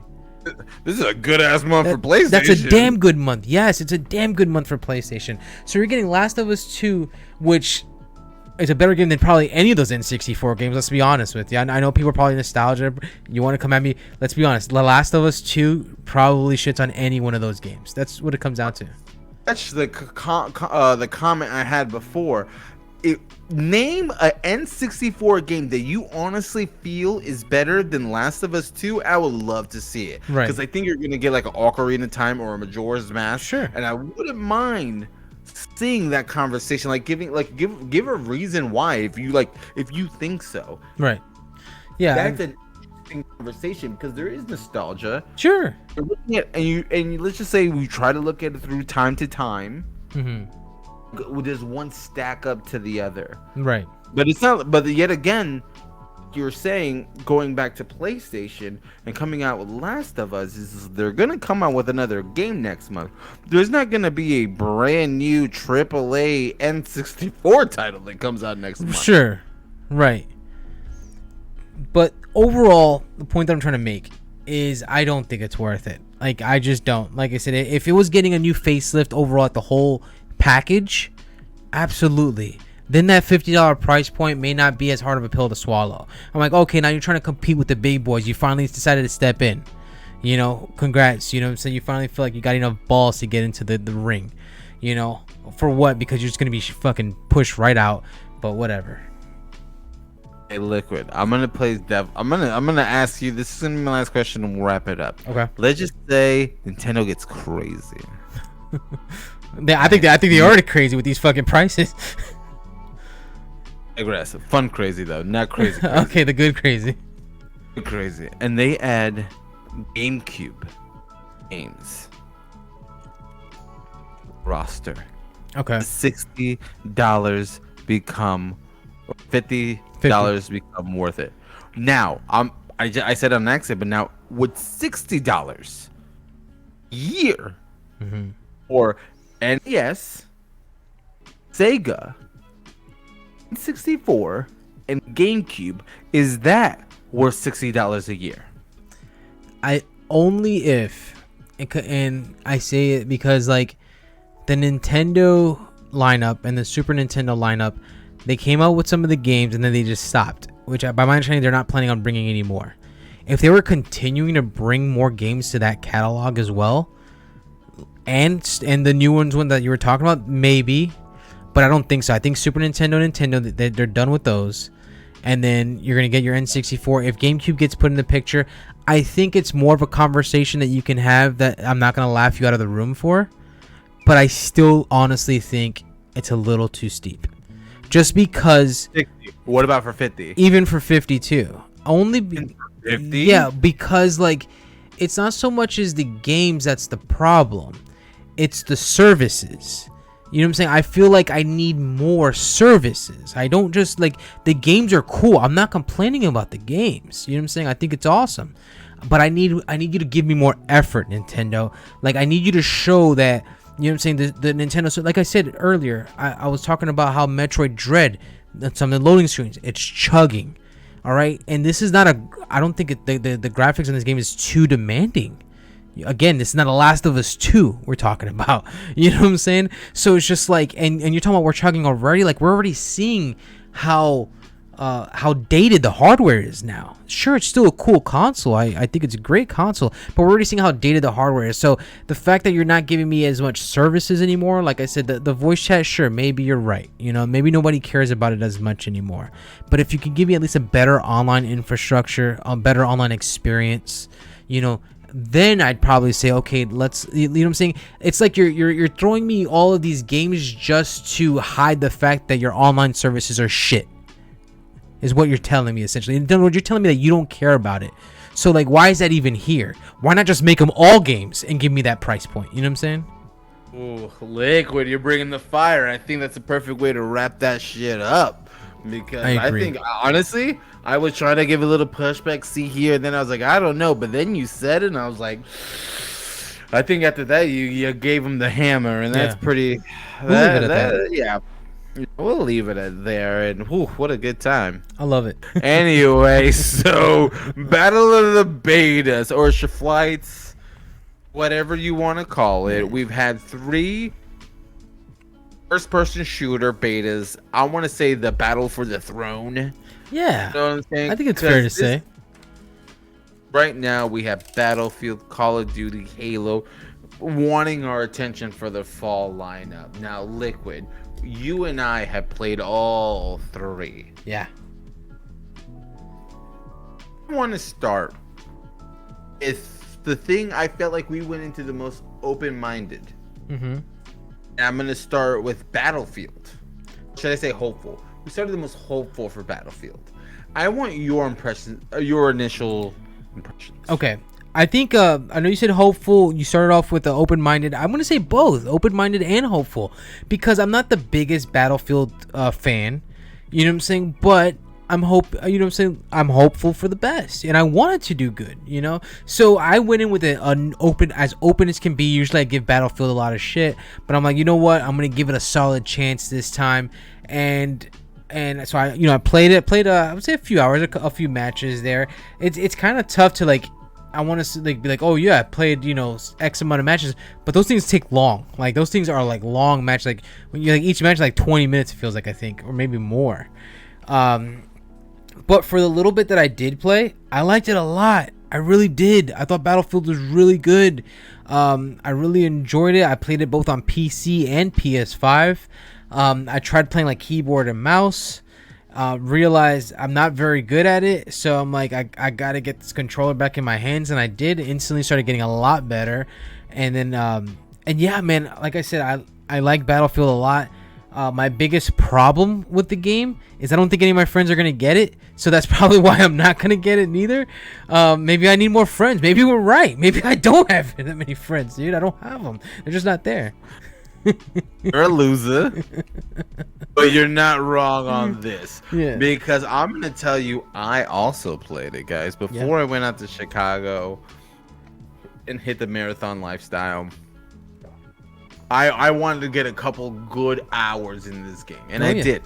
This is a good ass month for PlayStation. That's a damn good month. Yes, it's a damn good month for PlayStation. So you're getting Last of Us 2, which is a better game than probably any of those N64 games. Let's be honest with you. I know people are probably nostalgia. You want to come at me. Let's be honest. The Last of Us 2 probably shits on any one of those games. That's what it comes down to. That's the comment I had before. Name a N64 game that you honestly feel is better than Last of Us 2. I would love to see it. Right. Because I think you're going to get like an Ocarina of Time or a Majora's Mask. Sure. And I wouldn't mind seeing that conversation. Like give a reason why if you think so. Right. Yeah. That's an interesting conversation because there is nostalgia. Sure. You're looking at, and let's just say we try to look at it through time to time. Mm-hmm. Does one stack up to the other? Right. But it's not. But yet again, you're saying going back to PlayStation and coming out with Last of Us is they're gonna come out with another game next month. There's not gonna be a brand new AAA N64 title that comes out next month. Sure. Right. But overall, the point that I'm trying to make is I don't think it's worth it. Like, I just don't. Like I said, if it was getting a new facelift overall at the whole package, absolutely. Then that $50 price point may not be as hard of a pill to swallow. I'm like, okay, now you're trying to compete with the big boys. You finally decided to step in. You know, congrats. You know what I'm saying? You finally feel like you got enough balls to get into the ring. You know, for what? Because you're just going to be fucking pushed right out. But whatever. Hey, Liquid, I'm gonna play dev. I'm gonna ask you. This is gonna be my last question, and we'll wrap it up. Okay. Let's just say Nintendo gets crazy. I think they're already crazy with these fucking prices. Aggressive, fun, crazy though, not crazy. Okay, the good crazy. Crazy, and they add GameCube games roster. Okay. $60 become $50 become worth it. Now, I said on accident, but now with $60 a year for NES, Sega, 64, and GameCube, is that worth $60 a year? I only if, and I say it because like the Nintendo lineup and the Super Nintendo lineup, they came out with some of the games and then they just stopped, which by my understanding they're not planning on bringing any more. If they were continuing to bring more games to that catalog as well, and the new ones one that you were talking about, maybe, but I don't think so. I think Super Nintendo, they're done with those, and then you're gonna get your N64. If GameCube gets put in the picture, I think it's more of a conversation that you can have that I'm not gonna laugh you out of the room for, but I still honestly think it's a little too steep. Just because. 60. What about for 50? Even for 52, only 50. Yeah, because like it's not so much as the games that's the problem, it's the services. You know what I'm saying? I feel like I need more services. I don't just like the games are cool. I'm not complaining about the games. You know what I'm saying? I think it's awesome, but I need you to give me more effort, Nintendo. Like I need you to show that. You know what I'm saying? The Nintendo. So like I said earlier, I was talking about how Metroid Dread, some of the loading screens, it's chugging. All right, and this is not a. I don't think the graphics in this game is too demanding. Again, this is not a Last of Us 2 we're talking about. You know what I'm saying? So it's just like, and you're talking about we're chugging already. Like we're already seeing how dated the hardware is now. Sure, it's still a cool console. I think it's a great console, but we're already seeing how dated the hardware is. So the fact that you're not giving me as much services anymore, like I said, the voice chat, sure, maybe you're right. You know, maybe nobody cares about it as much anymore. But if you can give me at least a better online infrastructure, a better online experience, you know, then I'd probably say, okay, let's, you know what I'm saying? It's like you're throwing me all of these games just to hide the fact that your online services are shit. Is what you're telling me essentially. And you're telling me that you don't care about it. So like, why is that even here? Why not just make them all games and give me that price point? You know what I'm saying? Ooh, Liquid, you're bringing the fire. I think that's a perfect way to wrap that shit up. Because I think, honestly, I was trying to give a little pushback, see here, and then I was like, I don't know. But then you said it, and I was like, I think after that, you gave him the hammer, and that's pretty. Yeah. We'll leave it at there, and whew, what a good time. I love it. Anyway, so Battle of the Betas, or Flights, whatever you want to call it. We've had 3 first-person shooter betas. I want to say the Battle for the Throne. Yeah, You know what I'm saying? I think it's fair to say. Right now, we have Battlefield, Call of Duty, Halo, wanting our attention for the fall lineup. Now, Liquid, you and I have played all 3. Yeah. I want to start with the thing I felt like we went into the most open-minded. Mm-hmm. And I'm going to start with Battlefield. Should I say hopeful? We started the most hopeful for Battlefield. I want your impression, your initial impressions. Okay. I think I know you said hopeful. You started off with the open-minded. I'm gonna say both, open-minded and hopeful, because I'm not the biggest Battlefield fan. You know what I'm saying? But I'm I'm hopeful for the best, and I wanted to do good. You know, so I went in with an open as can be. Usually, I give Battlefield a lot of shit, but I'm like, you know what? I'm gonna give it a solid chance this time, and so I played it. I would say a few hours, a few matches there. It's kind of tough to like. I want to like be like, oh yeah, I played X amount of matches, but those things take long. Like those things are like long match. Like when you like each match is like 20 minutes, it feels like, I think, or maybe more. But for the little bit that I did play, I liked it a lot. I really did. I thought Battlefield was really good. I really enjoyed it. I played it both on PC and PS5. I tried playing like keyboard and mouse. Realized I'm not very good at it, so I'm like, I gotta get this controller back in my hands, and I did. Instantly started getting a lot better, and then and yeah, man, like I said, I like Battlefield a lot. My biggest problem with the game is I don't think any of my friends are gonna get it, so that's probably why I'm not gonna get it neither. Maybe I need more friends. Maybe we're right. Maybe I don't have that many friends, dude. I don't have them. They're just not there. You're a loser, but you're not wrong on this. Yeah. Because I'm gonna tell you, I also played it, guys. Before I went out to Chicago and hit the marathon lifestyle, I wanted to get a couple good hours in this game, and I did.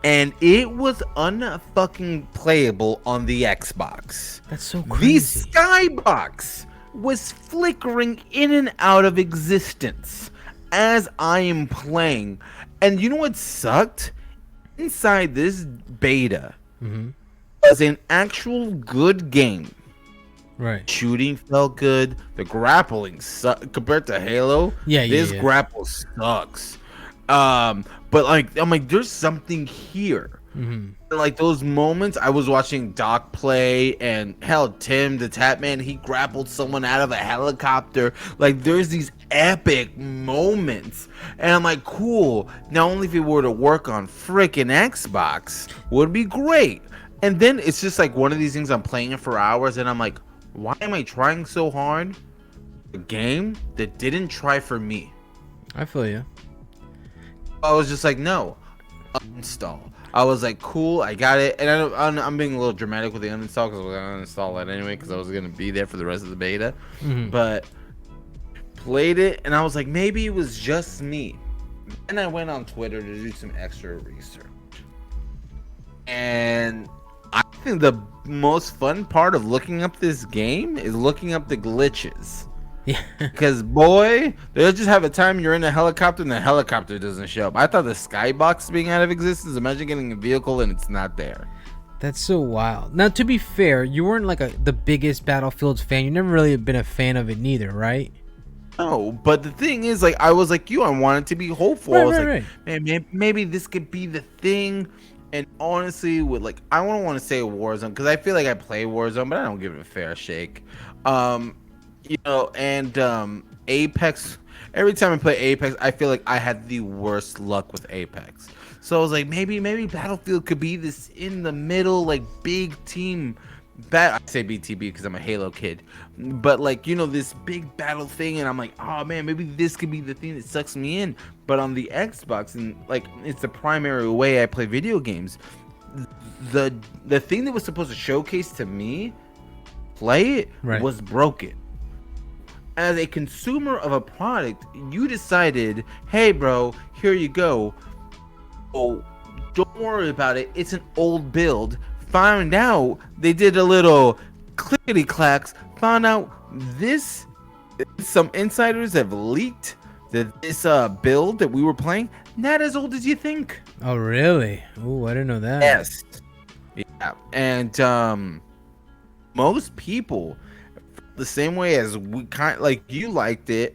And it was unfucking playable on the Xbox. That's so crazy. The skybox was flickering in and out of existence as I am playing. And you know what sucked? Inside this beta was an actual good game. Right. Shooting felt good. The grappling compared to Halo. This grapple sucks. But like I'm like, there's something here. Like those moments, I was watching Doc play, and hell, Tim the Tap Man, he grappled someone out of a helicopter. Like there's these epic moments, and I'm like, cool. Now only if it were to work on freaking Xbox would be great. And then it's just like one of these things, I'm playing it for hours, and I'm like, why am I trying so hard? A game that didn't try for me. I feel you. I was just like, no, uninstall. I was like, cool, I got it. And I'm being a little dramatic with the uninstall, because I was going to uninstall it anyway, because I was going to be there for the rest of the beta. But played it, and I was like, maybe it was just me. Then I went on Twitter to do some extra research. And I think the most fun part of looking up this game is looking up the glitches. Yeah. Because boy, they'll just have a time you're in a helicopter and the helicopter doesn't show up. I thought the skybox being out of existence. Imagine getting a vehicle and it's not there. That's so wild. Now, to be fair, you weren't like the biggest Battlefield fan. You never really been a fan of it neither, right? No, but the thing is, like, I was like you. I wanted to be hopeful. I was like, man, maybe this could be the thing. And honestly, with like, I don't want to say Warzone, because I feel like I play Warzone, but I don't give it a fair shake. And Apex, every time I play Apex, I feel like I had the worst luck with Apex. So I was like, maybe Battlefield could be this in the middle, like big team. I say BTB because I'm a Halo kid, but like, this big battle thing, and I'm like, oh man, maybe this could be the thing that sucks me in. But on the Xbox, and like, it's the primary way I play video games, the thing that was supposed to showcase to me play it was broken. As a consumer of a product, you decided, hey bro, here you go. Oh, don't worry about it, it's an old build. Found out they did a little clickety clacks. Found out some insiders have leaked that this build that we were playing not as old as you think. Oh really? Oh, I didn't know that. Yes. Yeah. And most people, the same way as we like you liked it,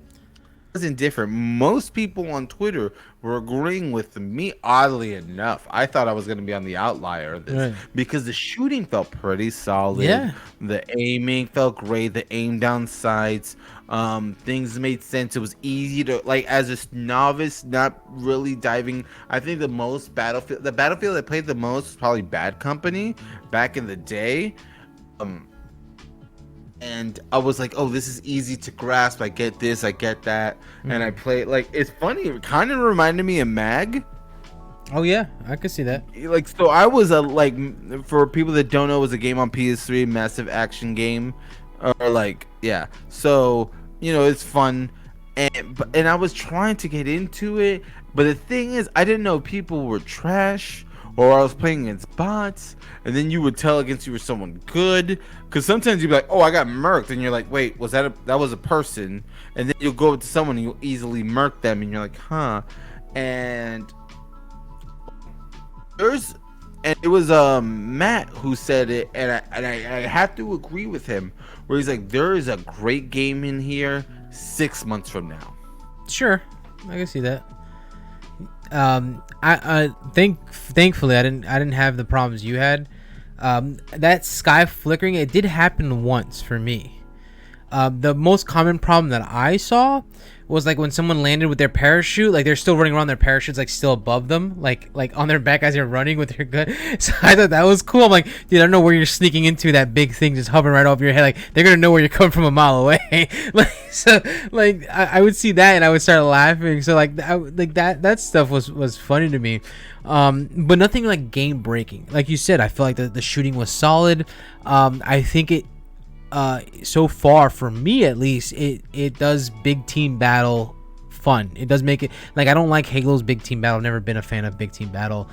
wasn't different. Most people on Twitter were agreeing with me. Oddly enough, I thought I was going to be on the outlier of this because the shooting felt pretty solid. Yeah, the aiming felt great. The aim down sights, things made sense. It was easy to, like, as a novice, not really diving. I think the battlefield I played the most was probably Bad Company back in the day. and I was like, oh, this is easy to grasp. I get this, I get that, and I play it. Like, it's funny. It kind of reminded me of Mag. Oh yeah, I could see that. Like, so I was for people that don't know, it was a game on PS3, massive action game, or like, yeah. So it's fun, and I was trying to get into it, but the thing is, I didn't know people were trash, or I was playing against bots, and then you would tell against you were someone good, because sometimes you'd be like, oh, I got murked, and you're like, wait, that was a person, and then you'll go up to someone and you'll easily murk them, and you're like, huh, and it was Matt who said it, and I have to agree with him, where he's like, there is a great game in here 6 months from now. Sure, I can see that. Thankfully I didn't have the problems you had. That sky flickering, it did happen once for me. The most common problem that I saw was like when someone landed with their parachute, like they're still running around, their parachute's like still above them, like on their back as they're running with their gun. So I thought that was cool. I'm like, dude, I don't know where you're sneaking into that big thing just hovering right over your head. Like they're gonna know where you're coming from a mile away. I would see that and I would start laughing. So that stuff was funny to me. But nothing like game breaking. Like you said, I feel like the shooting was solid. I think it. So far for me at least, it does big team battle fun. It does make it like, I don't like Halo's big team battle. I've never been a fan of big team battle,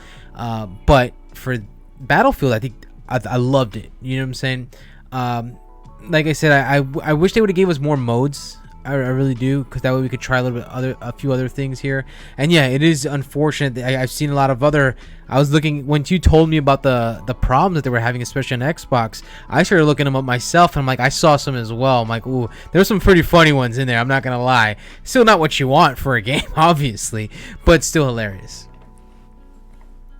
but for Battlefield, I think I loved it. You know what I'm saying? Like I said, I wish they would have gave us more modes. I really do, because that way we could try a few other things here. And yeah, it is unfortunate that I've seen a lot of other. I was looking when you told me about the problems that they were having, especially on Xbox. I started looking them up myself, and I'm like, I saw some as well. I'm like, ooh, there's some pretty funny ones in there. I'm not gonna lie. Still not what you want for a game, obviously, but still hilarious.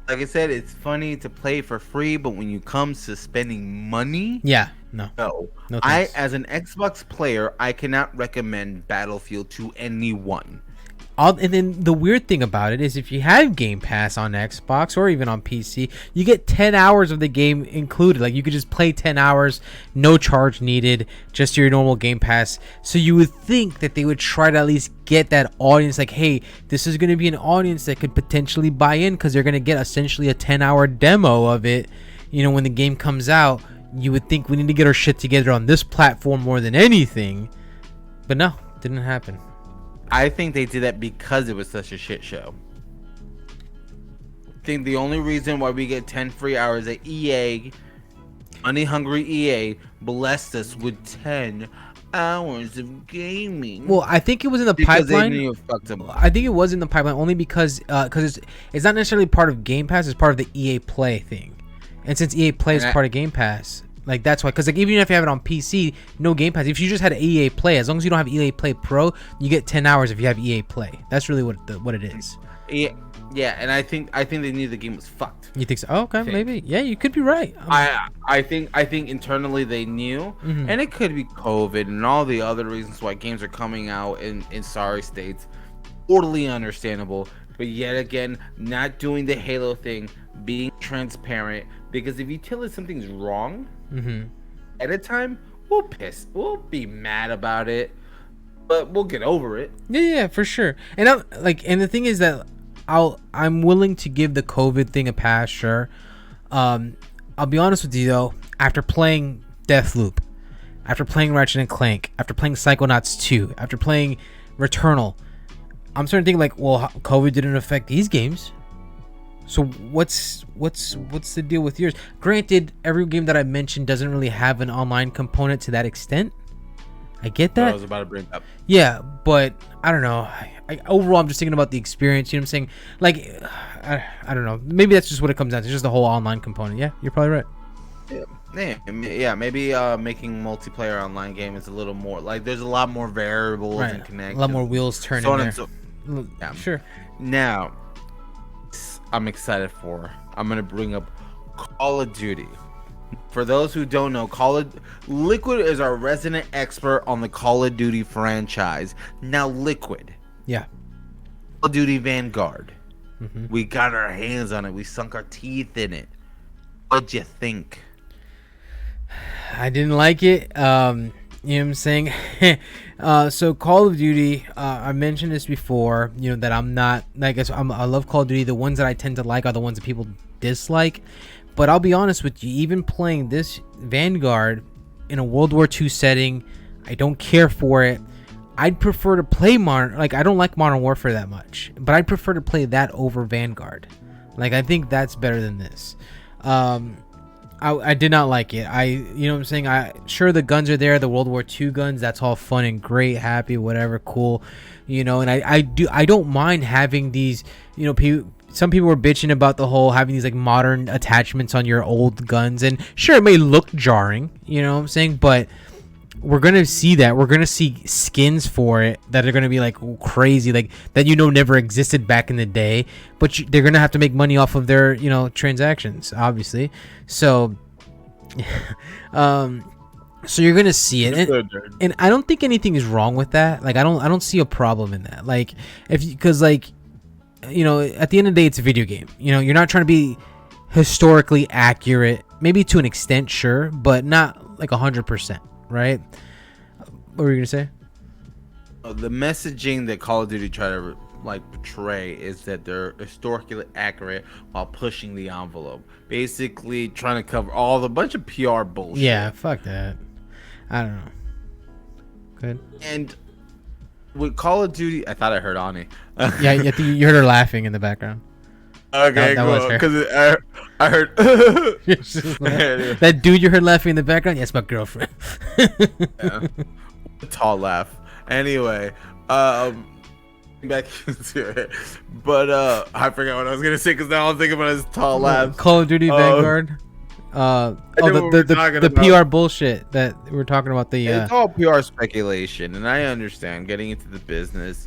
Like I said, it's funny to play for free, but when you come to spending money, yeah, no, as an Xbox player, I cannot recommend Battlefield to anyone. And then the weird thing about it is, if you have Game Pass on Xbox or even on PC, you get 10 hours of the game included. Like, you could just play 10 hours, no charge needed, just your normal Game Pass. So you would think that they would try to at least get that audience, like, hey, this is going to be an audience that could potentially buy in, because they're going to get essentially a 10-hour demo of it, when the game comes out. You would think we need to get our shit together on this platform more than anything. But no, didn't happen. I think they did that because it was such a shit show. I think the only reason why we get 10 free hours at EA, money hungry EA, blessed us with 10 hours of gaming. Well, I think it was in the because pipeline. They knew it fucked them up. I think it was in the pipeline only because it's not necessarily part of Game Pass. It's part of the EA Play thing. And since EA Play is part of Game Pass, like, that's why. Because like, even if you have it on PC, no Game Pass. If you just had EA Play, as long as you don't have EA Play Pro, you get 10 hours if you have EA Play. That's really what it is. Yeah, and I think they knew the game was fucked. You think so? Oh, okay, maybe. Yeah, you could be right. I think internally they knew, and it could be COVID and all the other reasons why games are coming out in sorry states. Totally understandable, but yet again, not doing the Halo thing, being transparent. Because if you tell us something's wrong, at a time, we'll be mad about it, but we'll get over it. Yeah, for sure. And and the thing is that I'm willing to give the COVID thing a pass, sure. I'll be honest with you though, after playing Deathloop, after playing Ratchet and Clank, after playing Psychonauts 2, after playing Returnal, I'm starting to think like, well, COVID didn't affect these games. So what's the deal with yours? Granted, every game that I mentioned doesn't really have an online component to that extent. I get that. I was about to bring up. Yeah, but I don't know. Overall, I'm just thinking about the experience. You know what I'm saying? Like, I don't know. Maybe that's just what it comes down to. It's just the whole online component. Yeah, you're probably right. Yeah. Maybe making multiplayer online game is a little more like there's a lot more variables and connections. A lot more wheels turning so there. Yeah. Sure. Now, I'm excited for. I'm gonna bring up Call of Duty. For those who don't know, Liquid is our resident expert on the Call of Duty franchise. Now, Liquid. Yeah. Call of Duty Vanguard. We got our hands on it. We sunk our teeth in it. What'd you think? I didn't like it. You know what I'm saying? So Call of Duty, I mentioned this before, you know, that I'm not, I guess I love Call of Duty. The ones that I tend to like are the ones that people dislike. But I'll be honest with you, even playing this Vanguard in a World War II setting, I don't care for it. I'd prefer to play Modern, like I don't like Modern Warfare that much, but I'd prefer to play that over Vanguard. Like I think that's better than this. I did not like it. You know what I'm saying? Sure, the guns are there, the World War II guns. That's all fun and great, happy, whatever, cool. You know, and I don't mind having these. You know, some people were bitching about the whole having these like modern attachments on your old guns, and sure, it may look jarring. You know what I'm saying? But we're gonna see that. We're gonna see skins for it that are gonna be like crazy, like that never existed back in the day. But they're gonna have to make money off of their transactions, obviously. So, so you're gonna see it, and I don't think anything is wrong with that. Like I don't see a problem in that. Like because like at the end of the day, it's a video game. You're not trying to be historically accurate. Maybe to an extent, sure, but not like 100%. Right? What were you gonna say? The messaging that Call of Duty try to portray is that they're historically accurate while pushing the envelope, basically trying to cover all the bunch of PR bullshit. Yeah, fuck that. I don't know. Good. And with Call of Duty, I thought I heard Ani. Yeah, you heard her laughing in the background. Okay, cool. Because I heard that dude you heard laughing in the background. Yes, my girlfriend. Yeah. Tall laugh. Anyway, back into it. But I forgot what I was gonna say because now I'm thinking about his tall laugh. Call of Duty Vanguard. The PR bullshit that we're talking about. It's all PR speculation, and I understand getting into the business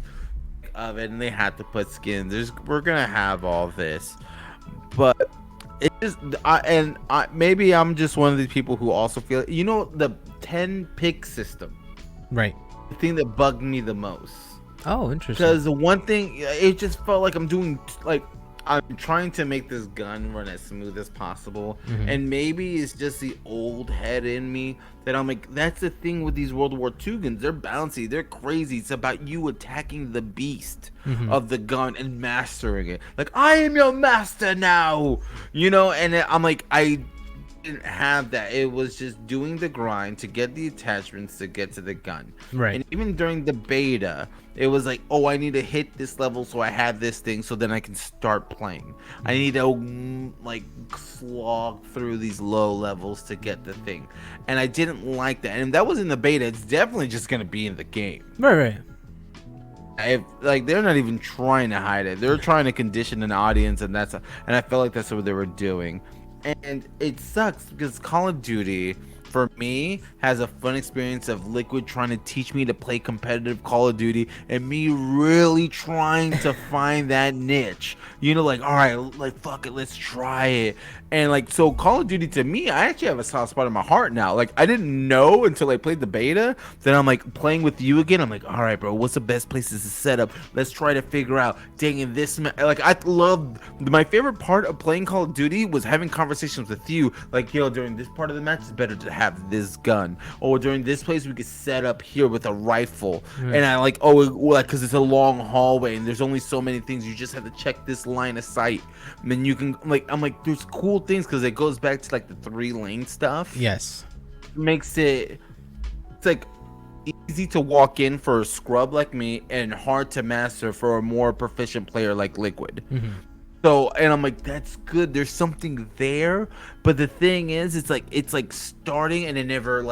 of it, and they had to put skins. We're gonna have all this, but it is. Maybe I'm just one of these people who also feel the 10 pick system, right? The thing that bugged me the most. Oh, interesting. Because the one thing, it just felt like I'm trying to make this gun run as smooth as possible, and maybe it's just the old head in me that I'm like, that's the thing with these World War II guns. They're bouncy, they're crazy. It's about you attacking the beast of the gun and mastering it. Like, I am your master now, and I'm like, I didn't have that. It was just doing the grind to get the attachments to get to the gun. Right. And even during the beta, it was like, oh, I need to hit this level so I have this thing so then I can start playing. I need to slog through these low levels to get the thing. And I didn't like that. And that was in the beta. It's definitely just going to be in the game. Right. They're not even trying to hide it. They're trying to condition an audience, and I felt like that's what they were doing. And it sucks because Call of Duty, for me, has a fun experience of Liquid trying to teach me to play competitive Call of Duty and me really trying to find that niche. All right, fuck it, let's try it. And so Call of Duty, to me, I actually have a soft spot in my heart now. I didn't know until I played the beta. Then I'm playing with you again. I'm like, all right, bro, what's the best places to set up? Let's try to figure out. Dang, in this I love my favorite part of playing Call of Duty was having conversations with you. During this part of the match, it's better to have this gun, or during this place we could set up here with a rifle. And I because it's a long hallway and there's only so many things. You just have to check this line of sight, and then you can I'm like, there's cool things because it goes back to the 3-lane stuff. Yes, makes it's easy to walk in for a scrub like me and hard to master for a more proficient player like Liquid. So, and I'm like, that's good. There's something there, but the thing is, it's starting and it never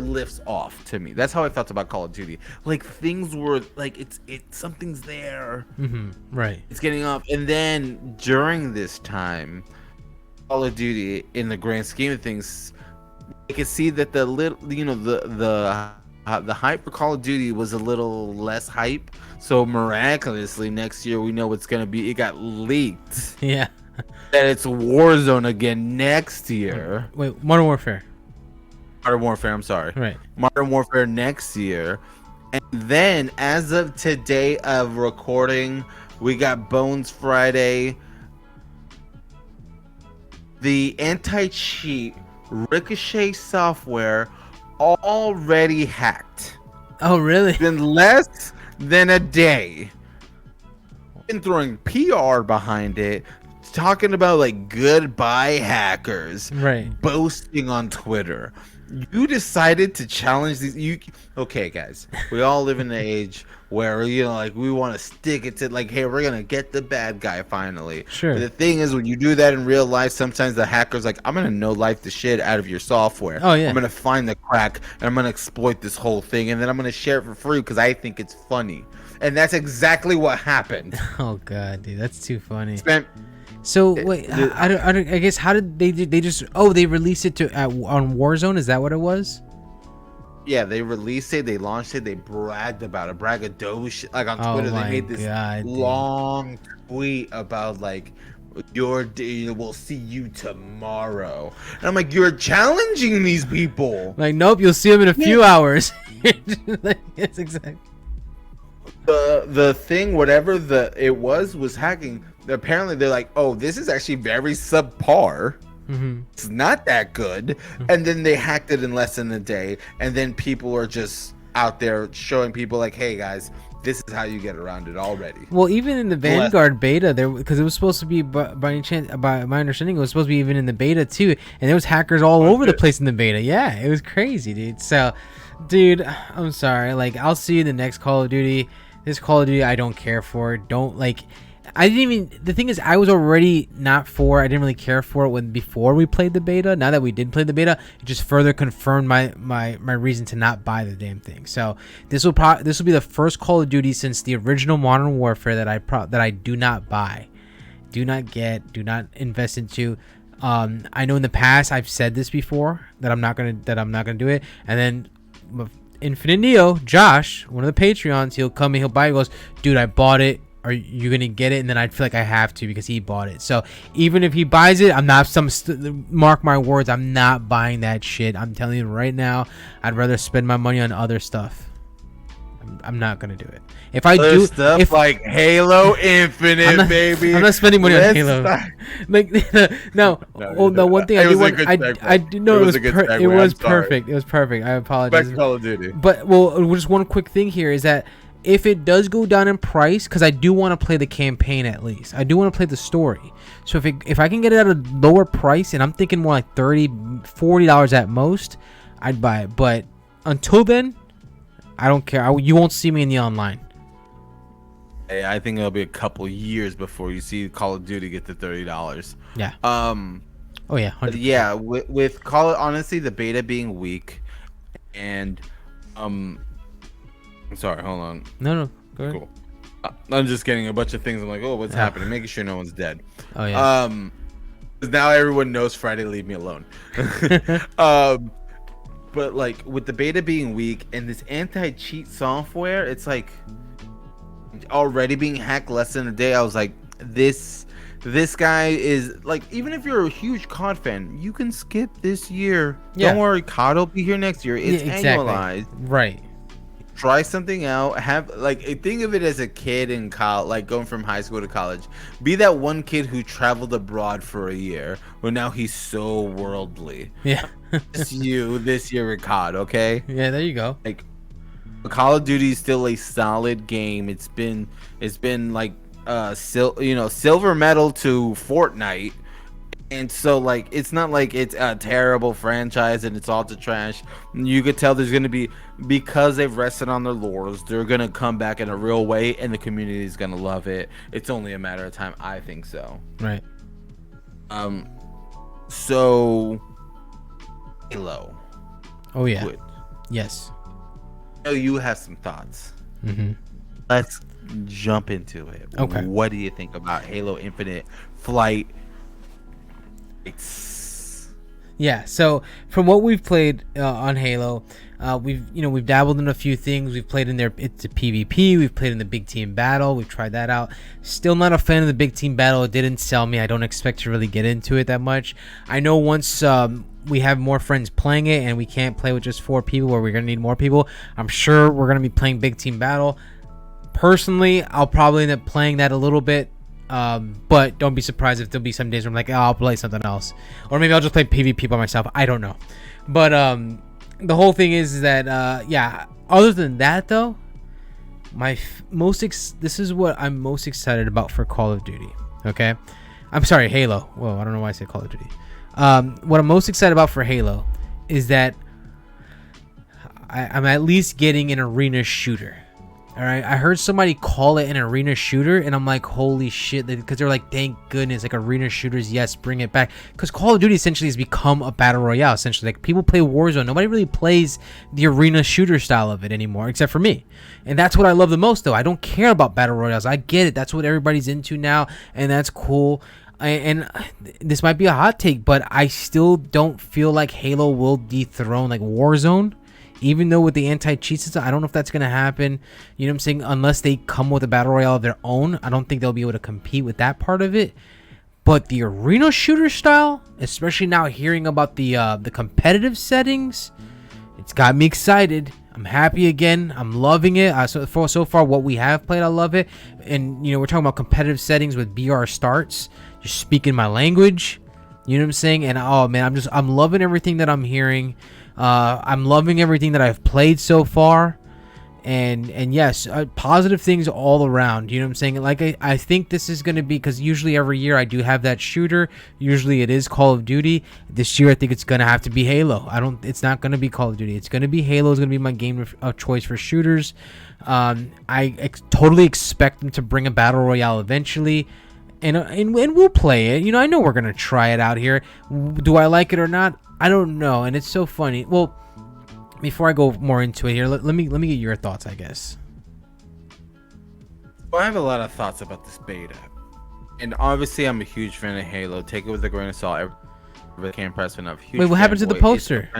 lifts off to me. That's how I felt about Call of Duty. Things were something's there. Right. It's getting off, and then during this time, Call of Duty, in the grand scheme of things, I could see that the hype for Call of Duty was a little less hype. So miraculously, next year we know what's gonna be. It got leaked. Yeah. That it's Warzone again next year. Wait, Modern Warfare. I'm sorry. Right. Modern Warfare next year, and then as of today of recording, we got Bones Friday. The anti-cheat Ricochet software already hacked. Oh, really? In less than a day. Been throwing PR behind it, talking about like goodbye hackers, Right. boasting on Twitter. You decided to challenge these. Okay, guys? We all live in an age where like we want to stick it to like, hey, we're gonna get the bad guy finally. Sure. But the thing is, when you do that in real life, sometimes the hacker's like, I'm gonna no life the shit out of your software. Oh, yeah. I'm gonna find the crack and I'm gonna exploit this whole thing, and then I'm gonna share it for free because I think it's funny. And that's exactly what happened. Oh god, dude, that's too funny. Spent So wait, I guess how did they just they released it to on Warzone? Is that what it was? Yeah, they released it, they launched it, they bragged about it, braggadocious. Like on Twitter, they made this long tweet about like your day, we'll see you tomorrow. And I'm like, you're challenging these people. Like, nope, you'll see them in a few hours. Like, it's exactly. The thing, whatever it was hacking. Apparently, they're like, oh, this is actually very subpar. Mm-hmm. It's not that good. And then they hacked it in less than a day. And then people are just out there showing people like, hey guys, this is how you get around it already. Well, even in the Vanguard beta, there, because it was supposed to be, by any chance, by my understanding, it was supposed to be even in the beta too, and there was hackers all over the place in the beta. Yeah, it was crazy, dude. So, dude, I'm sorry. Like, I'll see you in the next Call of Duty. This Call of Duty, I don't care for. Don't like. I didn't even. The thing is, I was already not for. I didn't really care for it before we played the beta. Now that we did play the beta, it just further confirmed my reason to not buy the damn thing. So this will be the first Call of Duty since the original Modern Warfare that I do not buy, do not get, do not invest into. I know in the past I've said this before that I'm not gonna do it, and then Infinite Neo, Josh, one of the Patreons, he'll come and he'll buy it. He goes, dude, I bought it. Are you gonna get it? And then I feel like I have to because he bought it. So even if he buys it, I'm not mark my words, I'm not buying that shit. I'm telling you right now, I'd rather spend my money on other stuff. I'm not gonna do it. If I do stuff like Halo Infinite, baby, I'm not spending money on Halo. Like no. Well, the one thing I do want, I did know it was perfect. It was perfect. I apologize. Back to Call of Duty. But just one quick thing here is that if it does go down in price, because I do want to play the campaign at least. I do want to play the story. So if I can get it at a lower price, and I'm thinking more like $30, $40 at most, I'd buy it. But until then, I don't care. You won't see me in the online. Hey, I think it'll be a couple years before you see Call of Duty get to $30. Yeah. Oh yeah. 100%. Yeah. With Call, honestly, the beta being weak, and I'm sorry, hold on. No, go ahead. Cool. I'm just getting a bunch of things. I'm like, oh, what's happening? Making sure no one's dead. Oh yeah. Now everyone knows Friday. Leave me alone. But like with the beta being weak and this anti-cheat software, it's like already being hacked less than a day. I was like, this guy is like, even if you're a huge COD fan, you can skip this year. Yeah. Don't worry, COD will be here next year. It's annualized. Right. Try something out. Have like, think of it as a kid in college, like going from high school to college. Be that one kid who traveled abroad for a year, but now he's so worldly. Yeah. It's you this year with COD, okay? Yeah, there you go. Like, Call of Duty is still a solid game. It's been like silver medal to Fortnite. And so, like, it's not like it's a terrible franchise and it's all to trash. You could tell there's going to be, because they've rested on their laurels, they're going to come back in a real way and the community is going to love it. It's only a matter of time. I think so. Right. So, Halo. Oh, yeah. Good. Yes. I know you have some thoughts. Mm-hmm. Let's jump into it. Okay. What do you think about Halo Infinite Flight? Yeah, so from what we've played on Halo, we've dabbled in a few things. We've played in there. It's a PvP. We've played in the big team battle. We've tried that out. Still not a fan of the big team battle. It didn't sell me. I don't expect to really get into it that much. I know once we have more friends playing it and we can't play with just 4 people, where we're gonna need more people, I'm sure we're gonna be playing big team battle. Personally, I'll probably end up playing that a little bit But don't be surprised if there'll be some days where I'm like, oh, I'll play something else, or maybe I'll just play PvP by myself. I don't know. But the whole thing is that yeah. Other than that, though, this is what I'm most excited about for Call of Duty. Okay, I'm sorry, Halo. Whoa, I don't know why I said Call of Duty. What I'm most excited about for Halo is that I'm at least getting an arena shooter. All right, I heard somebody call it an arena shooter, and I'm like, holy shit, because they're like, thank goodness, like arena shooters, yes, bring it back. Because Call of Duty essentially has become a battle royale. Essentially, like people play Warzone, nobody really plays the arena shooter style of it anymore, except for me. And that's what I love the most, though. I don't care about battle royales. I get it. That's what everybody's into now, and that's cool. And this might be a hot take, but I still don't feel like Halo will dethrone like Warzone. Even though with the anti-cheat system, I don't know if that's going to happen. You know what I'm saying? Unless they come with a battle royale of their own, I don't think they'll be able to compete with that part of it. But the arena shooter style, especially now hearing about the competitive settings, it's got me excited. I'm happy again. I'm loving it. So far, what we have played, I love it. And you know, we're talking about competitive settings with BR starts. You're speaking my language. You know what I'm saying? And oh man, I'm loving everything that I'm hearing. I'm loving everything that I've played so far, and yes, positive things all around. You know what I'm saying? Like I think this is gonna be, because usually every year I do have that shooter. Usually it is Call of Duty. This year I think it's gonna have to be Halo. It's not gonna be Call of Duty. It's gonna be Halo. Is gonna be my game of choice for shooters. Totally expect them to bring a battle royale eventually. And we'll play it. You know, I know we're gonna try it out here. Do I like it or not? I don't know. And it's so funny. Well, before I go more into it here, let me get your thoughts, I guess. Well, I have a lot of thoughts about this beta, and obviously I'm a huge fan of Halo. Take it with a grain of salt. I can't press enough. Wait, what happened to the poster?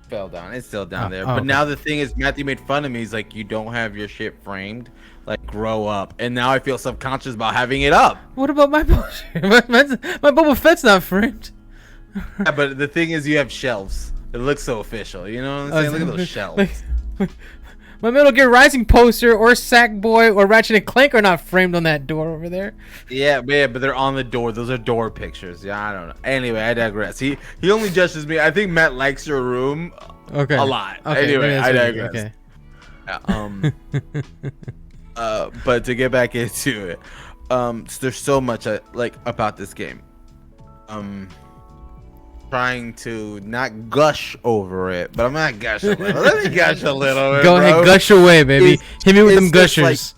Fell down. It's still down there. But okay. Now the thing is, Matthew made fun of me. He's like, you don't have your shit framed. Like, grow up. And now I feel subconscious about having it up. What about my poster? my Boba Fett's not framed. Yeah, but the thing is, you have shelves. It looks so official. You know what I'm saying? Look at those shelves. My Metal Gear Rising poster or Sackboy or Ratchet and Clank are not framed on that door over there. Yeah, but they're on the door. Those are door pictures. Yeah, I don't know. Anyway, I digress. He only judges me. I think Matt likes your room a lot. Okay, anyway, I digress. Okay. Yeah, but to get back into it, there's so much I like about this game. Trying to not gush over it, but I'm not gush a little. Let me gush a little bit. Go ahead, gush away, baby. Hit me with them gushers.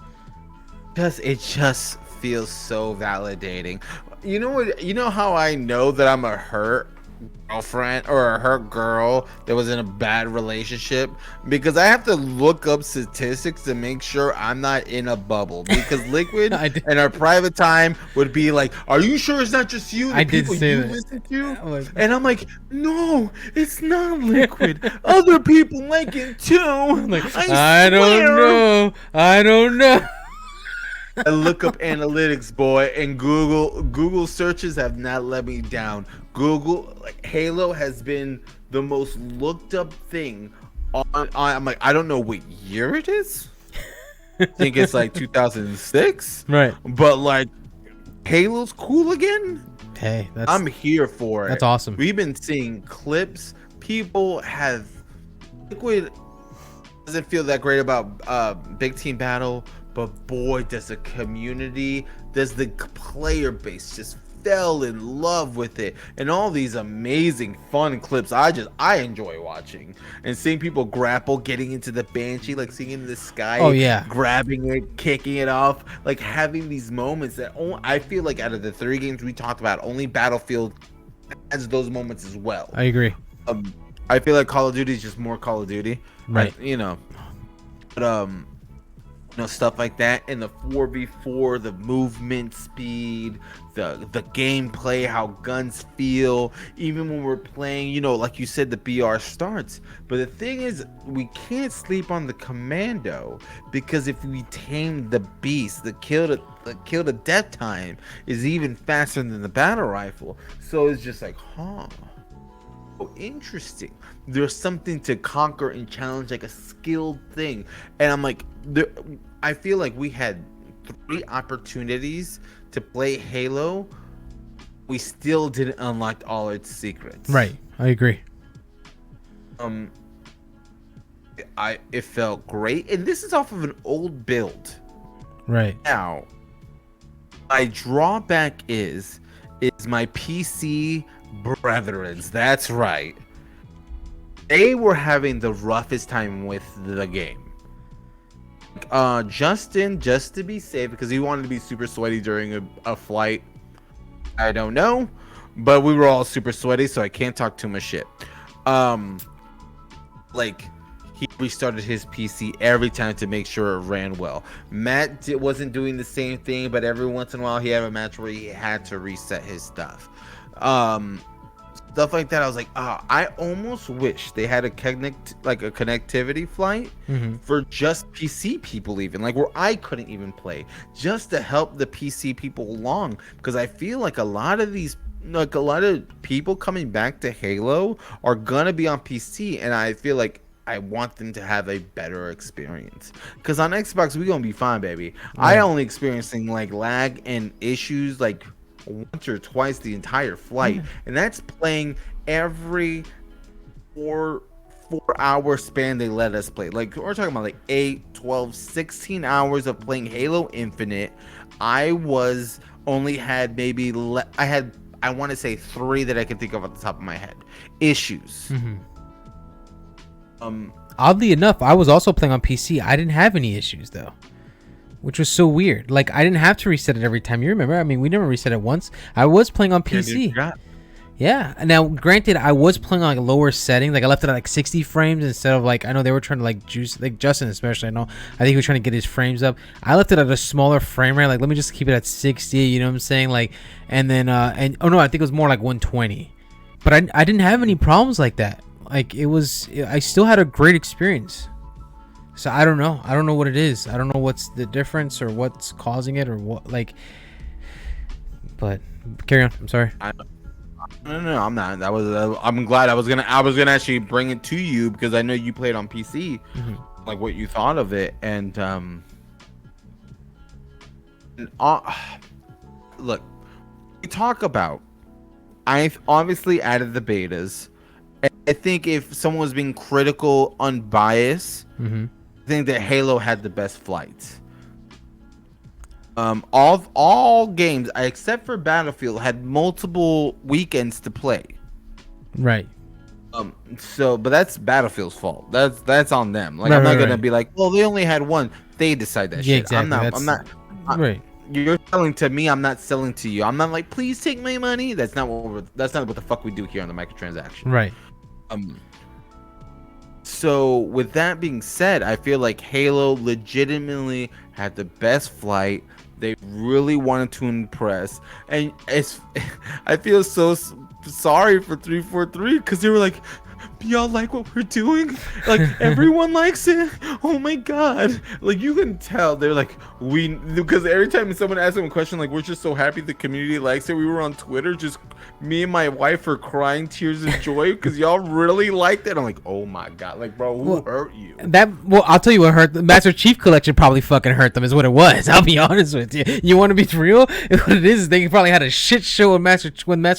It just feels so validating. You know what? You know how I know that I'm a hurt girlfriend or a hurt girl that was in a bad relationship? Because I have to look up statistics to make sure I'm not in a bubble. Because Liquid in our private time would be like, "Are you sure it's not just you?" I did say that. And I'm like, "No, it's not Liquid. Other people like it too." Like, I don't know. I look up analytics, boy, and Google searches have not let me down. Google, like, Halo has been the most looked up thing on I'm like, I don't know what year it is. I think it's like 2006. Right. But like, Halo's cool again. Hey, I'm here for it. That's awesome. We've been seeing clips. People have Liquid doesn't feel that great about Big Team Battle. But boy, does the community, does the player base just fell in love with it. And all these amazing fun clips I enjoy watching. And seeing people grapple, getting into the Banshee, like seeing it in the sky. Oh, yeah. Grabbing it, kicking it off. Like having these moments that I feel like out of the 3 games we talked about, only Battlefield has those moments as well. I agree. I feel like Call of Duty is just more Call of Duty. Right. You know. But, stuff like that, and the 4v4, the movement speed, the gameplay, how guns feel, even when we're playing, like you said, the BR starts. But the thing is, we can't sleep on the commando, because if we tame the beast, the kill to death time is even faster than the battle rifle. So it's just like, interesting. There's something to conquer and challenge, like a skilled thing. And I'm like, I feel like we had 3 opportunities to play Halo, we still didn't unlock all its secrets. Right. I agree. It felt great, and this is off of an old build. Right. Now, my drawback is my PC brethrens. That's right. They were having the roughest time with the game. Justin, just to be safe, because he wanted to be super sweaty during a flight. I don't know, but we were all super sweaty, so I can't talk too much shit. He restarted his PC every time to make sure it ran well. Matt wasn't doing the same thing, but every once in a while he had a match where he had to reset his stuff. Stuff like that. I was like, I almost wish they had a connectivity flight for just PC people, even like where I couldn't even play, just to help the PC people along, because I feel like a lot of people coming back to Halo are gonna be on PC, and I feel like I want them to have a better experience, because on Xbox we gonna be fine, baby. Right. I only experiencing like lag and issues like once or twice the entire flight, and that's playing every 4-hour span they let us play. Like, we're talking about like 8, 12, 16 hours of playing Halo Infinite. I want to say 3 that I can think of at the top of my head issues. Oddly enough, I was also playing on PC. I didn't have any issues though, which was so weird. Like, I didn't have to reset it every time. You remember? I mean, we never reset it once. I was playing on PC. Yeah. Now, granted, I was playing on like lower settings. Like, I left it at like 60 frames instead of like, I know they were trying to like juice, like Justin especially. I think he was trying to get his frames up. I left it at a smaller frame rate. Like, let me just keep it at 60. You know what I'm saying? Like, and then I think it was more like 120. But I didn't have any problems like that. Like, I still had a great experience. So I don't know what it is. I don't know what's the difference or what's causing it or what, like, but carry on. I'm sorry. No, I'm not. I'm glad. I was gonna actually bring it to you, because I know you played on PC, like what you thought of it, and look, we talk about. I've obviously added the betas. I think if someone was being critical, unbiased, I think that Halo had the best flights. All games except for Battlefield had multiple weekends to play. Right. But that's Battlefield's fault. That's on them. Like, I'm not gonna be like, well, they only had one. They decide that shit. Exactly. I'm not. Right. You're selling to me. I'm not selling to you. I'm not like, please take my money. That's not what the fuck we do here on the Microtransaction. Right. So with that being said, I feel like Halo legitimately had the best flight. They really wanted to impress, and I feel so sorry for 343, because they were like, y'all like what we're doing? Like, everyone likes it. Oh my god! Like, you can tell they're like, because every time someone asks them a question, like, we're just so happy the community likes it. We were on Twitter, just me and my wife were crying tears of joy because y'all really liked it. I'm like, oh my god, like, bro, who hurt you? I'll tell you what hurt. The Master Chief Collection probably fucking hurt them, is what it was. I'll be honest with you. You want to be real? What it is they probably had a shit show when Master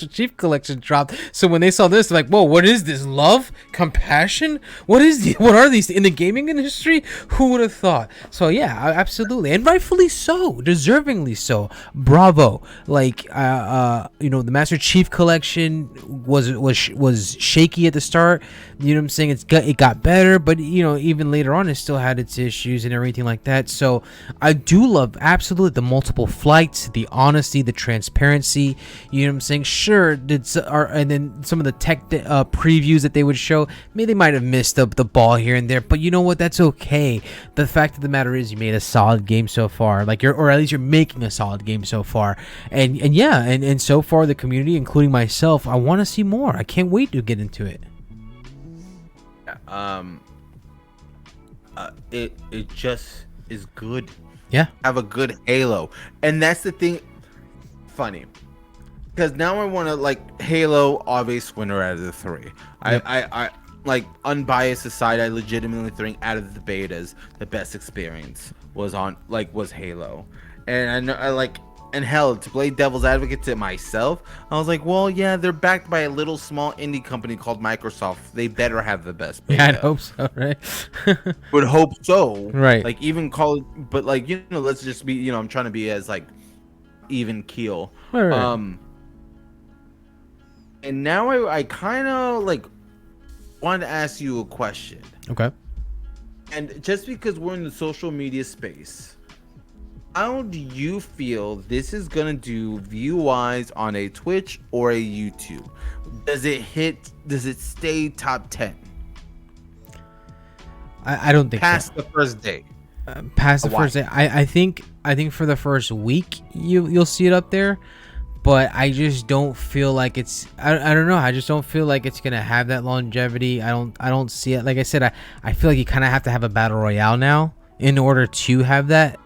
Chief Collection dropped. So when they saw this, they're like, whoa, what is this? Love? Compassion? What are these in the gaming industry? Who would have thought? So yeah, absolutely, and rightfully so, deservingly so. Bravo. Like, the Master Chief Collection was shaky at the start. You know what I'm saying? It got better, but even later on, it still had its issues and everything like that. So I do love absolutely the multiple flights, the honesty, the transparency. You know what I'm saying? Sure, and then some of the tech previews that they would show, maybe they might have missed the ball here and there, but you know what? That's okay. The fact of the matter is, you made a solid game so far. Like, or at least you're making a solid game so far. And so far the community, including myself, I want to see more. I can't wait to get into it. It just is good. Yeah. Have a good Halo. And that's the thing. Funny. Because now I want to, like, Halo, obvious winner out of the 3. Yep. I like, unbiased aside, I legitimately think out of the betas, the best experience was Halo. And I know, and hell, to play devil's advocate to myself, I was like, well, yeah, they're backed by a little small indie company called Microsoft. They better have the best beta. Yeah, I'd hope so, right? Would hope so. Right. Like even call, but like let's just be, I'm trying to be as like even keel. Right. And now I kind of like wanted to ask you a question. Okay. And just because we're in the social media space, how do you feel this is gonna do view-wise on a Twitch or a YouTube? Does it stay top 10? I don't think Past so. the first day. Past the first day. I think for the first week you'll see it up there, but I just don't feel like it's I don't know. I just don't feel like it's gonna have that longevity. I don't see it. Like I said, I feel like you kind of have to have a battle royale now in order to have that.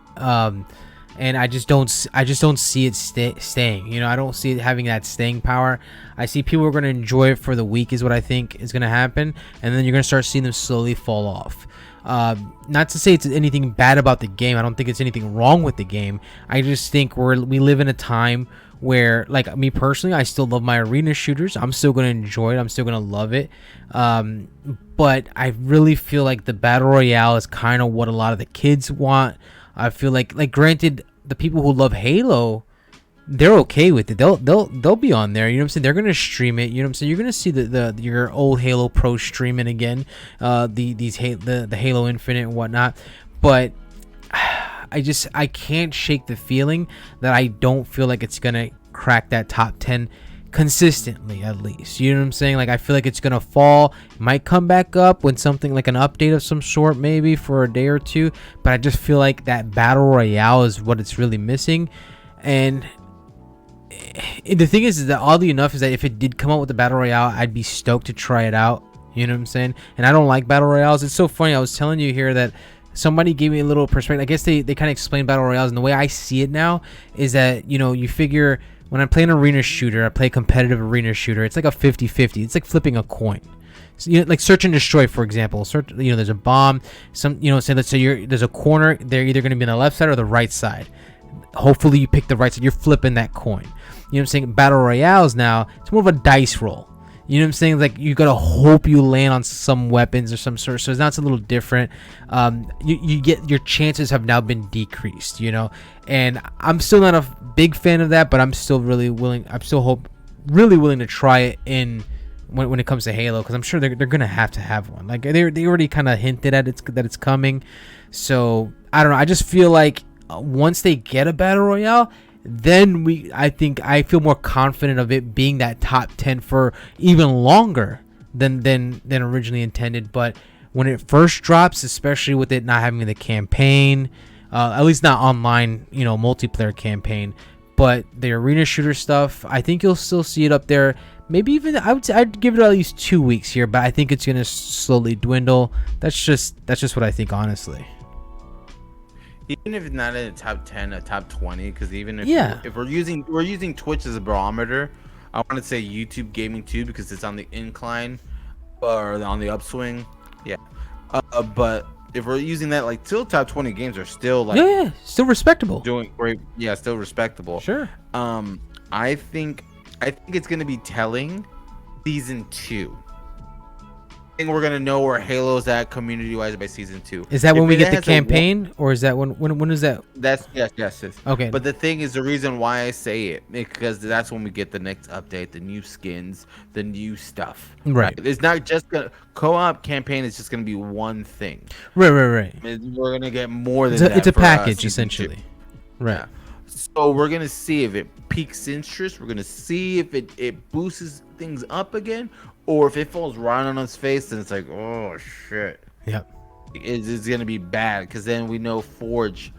And I just don't see it staying. I don't see it having that staying power. I see people are going to enjoy it for the week is what I think is going to happen, and then you're going to start seeing them slowly fall off. Not to say it's anything bad about the game. I don't think it's anything wrong with the game. I just think we live in a time where, like me personally, I still love my arena shooters. I'm still going to enjoy it. I'm still going to love it. But I really feel like the battle royale is kind of what a lot of the kids want. I feel like granted, the people who love Halo, they're okay with it. They'll be on there. You know what I'm saying? They're gonna stream it. You know what I'm saying? You're gonna see your old Halo Pro streaming again. The Halo Infinite and whatnot. But I can't shake the feeling that I don't feel like it's gonna crack that top 10 consistently, at least. You know what I'm saying? Like I feel like it's gonna fall. It might come back up when something like an update of some sort, maybe for a day or two, but I just feel like that battle royale is what it's really missing. And the thing is that oddly enough is that if it did come out with the battle royale, I'd be stoked to try it out. You know what I'm saying? And I don't like battle royales. It's so funny. I was telling you here that somebody gave me a little perspective. I guess they kind of explain battle royales, and the way I see it now is that you figure, when I play an arena shooter, I play a competitive arena shooter, it's like a 50-50. It's like flipping a coin. So, like search and destroy, for example. There's a bomb. Say let's say there's a corner. They're either going to be on the left side or the right side. Hopefully you pick the right side. You're flipping that coin. You know what I'm saying? Battle royales now, it's more of a dice roll. You know what I'm saying? Like you gotta hope you land on some weapons or some sort. So it's a little different. You get, your chances have now been decreased. And I'm still not a big fan of that, but I'm still really willing. Really willing to try it when it comes to Halo, because I'm sure they're gonna have to have one. Like they already kind of hinted at that it's coming. So I don't know. I just feel like once they get a battle royale, then I feel more confident of it being that top 10 for even longer than originally intended. But when it first drops, especially with it not having the campaign, at least not online, multiplayer campaign, but the arena shooter stuff, I think you'll still see it up there. Maybe even I'd give it at least 2 weeks here, but I think it's gonna slowly dwindle. That's just what I think, honestly. Even if it's not in the top 10, a top 20, because even if we're using Twitch as a barometer, I want to say YouTube gaming too, because it's on the incline or on the upswing. Yeah. But if we're using that, like, still top 20 games are still like still respectable. Doing great. Yeah, still respectable. Sure. I think it's gonna be telling season 2. I think we're gonna know where Halo's at community-wise by season 2. Is that when we get the campaign, or is that when is that? That's yes. Okay. But the thing is, the reason why I say it, because that's when we get the next update, the new skins, the new stuff. Right. It's not just gonna co-op campaign. It's just gonna be one thing. Right. We're gonna get more than that. It's a package essentially. 2. Right. Yeah. So we're gonna see if it piques interest. We're gonna see if it boosts things up again, or if it falls right on its face, then it's like, oh shit. Yep. It's gonna be bad, because then we know Forge,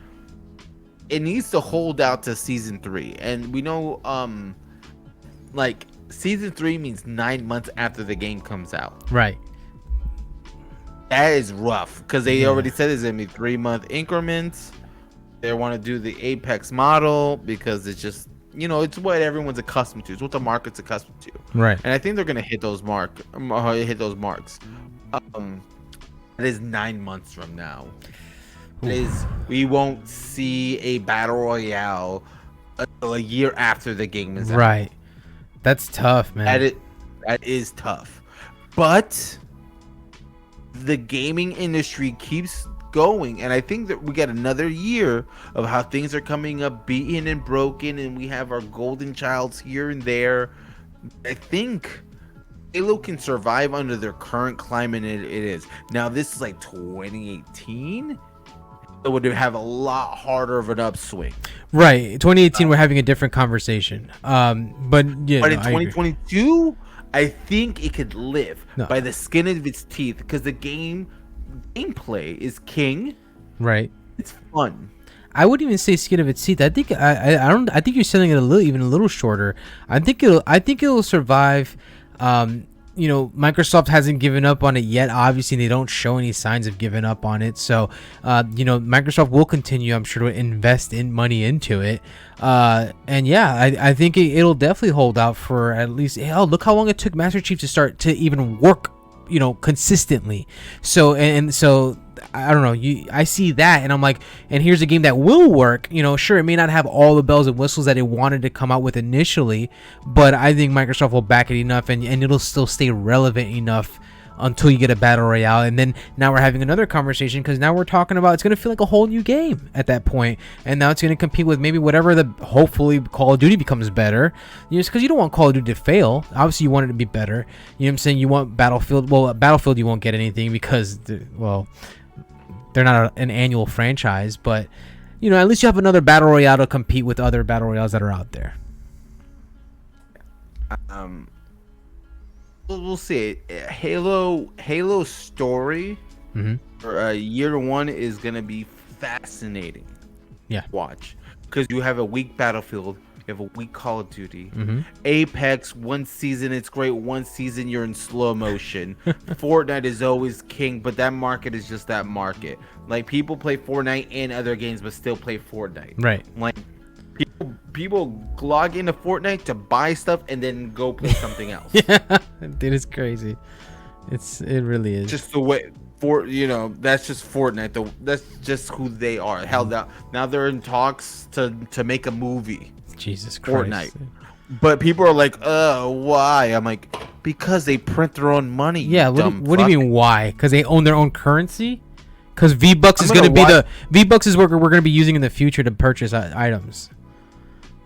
it needs to hold out to season 3, and we know like season 3 means 9 months after the game comes out. Right. That is rough, because they already said it's gonna be 3-month increments. They want to do the Apex model because it's just, it's what everyone's accustomed to. It's what the market's accustomed to. Right. And I think they're gonna hit those marks. It is 9 months from now. is we won't see a battle royale until a year after the game is out. Right. That's tough, man. That is tough. But the gaming industry keeps going, and I think that we got another year of how things are coming up beaten and broken, and we have our golden childs here and there. I think Halo can survive under their current climate. It is now. This is like 2018. It would have a lot harder of an upswing. Right. 2018, we're having a different conversation. But yeah, but in 2022, I think it could live No. by the skin of its teeth because the gameplay is king. Right. It's fun. I wouldn't even say skin of its teeth. I think I don't. I think you're selling it even a little shorter. I think it'll survive. Microsoft hasn't given up on it yet. Obviously, they don't show any signs of giving up on it. So, Microsoft will continue, I'm sure, to invest in money into it. And yeah, I think it'll definitely hold out for at least. Hell, look how long it took Master Chief to start to even work, consistently. So so I don't know. I see that, and I'm like, and here's a game that will work. Sure, it may not have all the bells and whistles that it wanted to come out with initially, but I think Microsoft will back it enough, and it'll still stay relevant enough until you get a battle royale. And then now we're having another conversation because now we're talking about it's going to feel like a whole new game at that point, and now it's going to compete with maybe whatever hopefully Call of Duty becomes better. Because you don't want Call of Duty to fail. Obviously, you want it to be better. You know what I'm saying? You want Battlefield. Well, Battlefield you won't get anything because they're not an annual franchise, but at least you have another battle royale to compete with other battle royales that are out there. We'll see. Halo story for year one is gonna be fascinating. Yeah, watch because you have a weak Battlefield. You have a weak Call of Duty. Apex, one season it's great, one season you're in slow motion. Fortnite is always king, but that market is just that market. Like, people play Fortnite in other games, but still play Fortnite. Right. Like, people log into Fortnite to buy stuff and then go play something else. Yeah, dude, it's crazy. It really is. Just the way that's just Fortnite. That's just who they are. Hell, now they're in talks to make a movie. Jesus Christ. Fortnite. But people are like, why? I'm like, because they print their own money. Yeah, what do you mean why? Because they own their own currency? Because V-Bucks is going to be V-Bucks is what we're going to be using in the future to purchase items.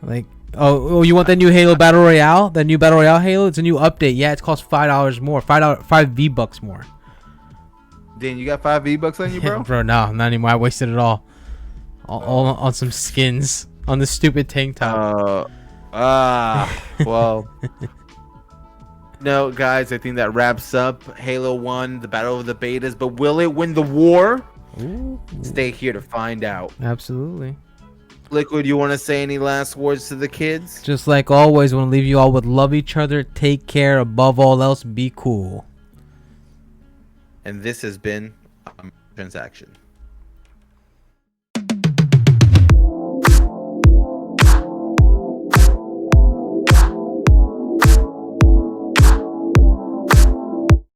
Like, oh, you want that new Halo Battle Royale? That new Battle Royale Halo? It's a new update. Yeah, it costs $5 more. $5 V-Bucks more. Dan, you got 5 V-Bucks on you, bro? Bro, no, not anymore. I wasted it all on some skins. On the stupid tank top. Well. No, guys, I think that wraps up Halo 1, the Battle of the Betas. But will it win the war? Ooh. Stay here to find out. Absolutely. Liquid, you want to say any last words to the kids? Just like always, want to leave you all with love each other, take care, above all else, be cool. And this has been Transaction.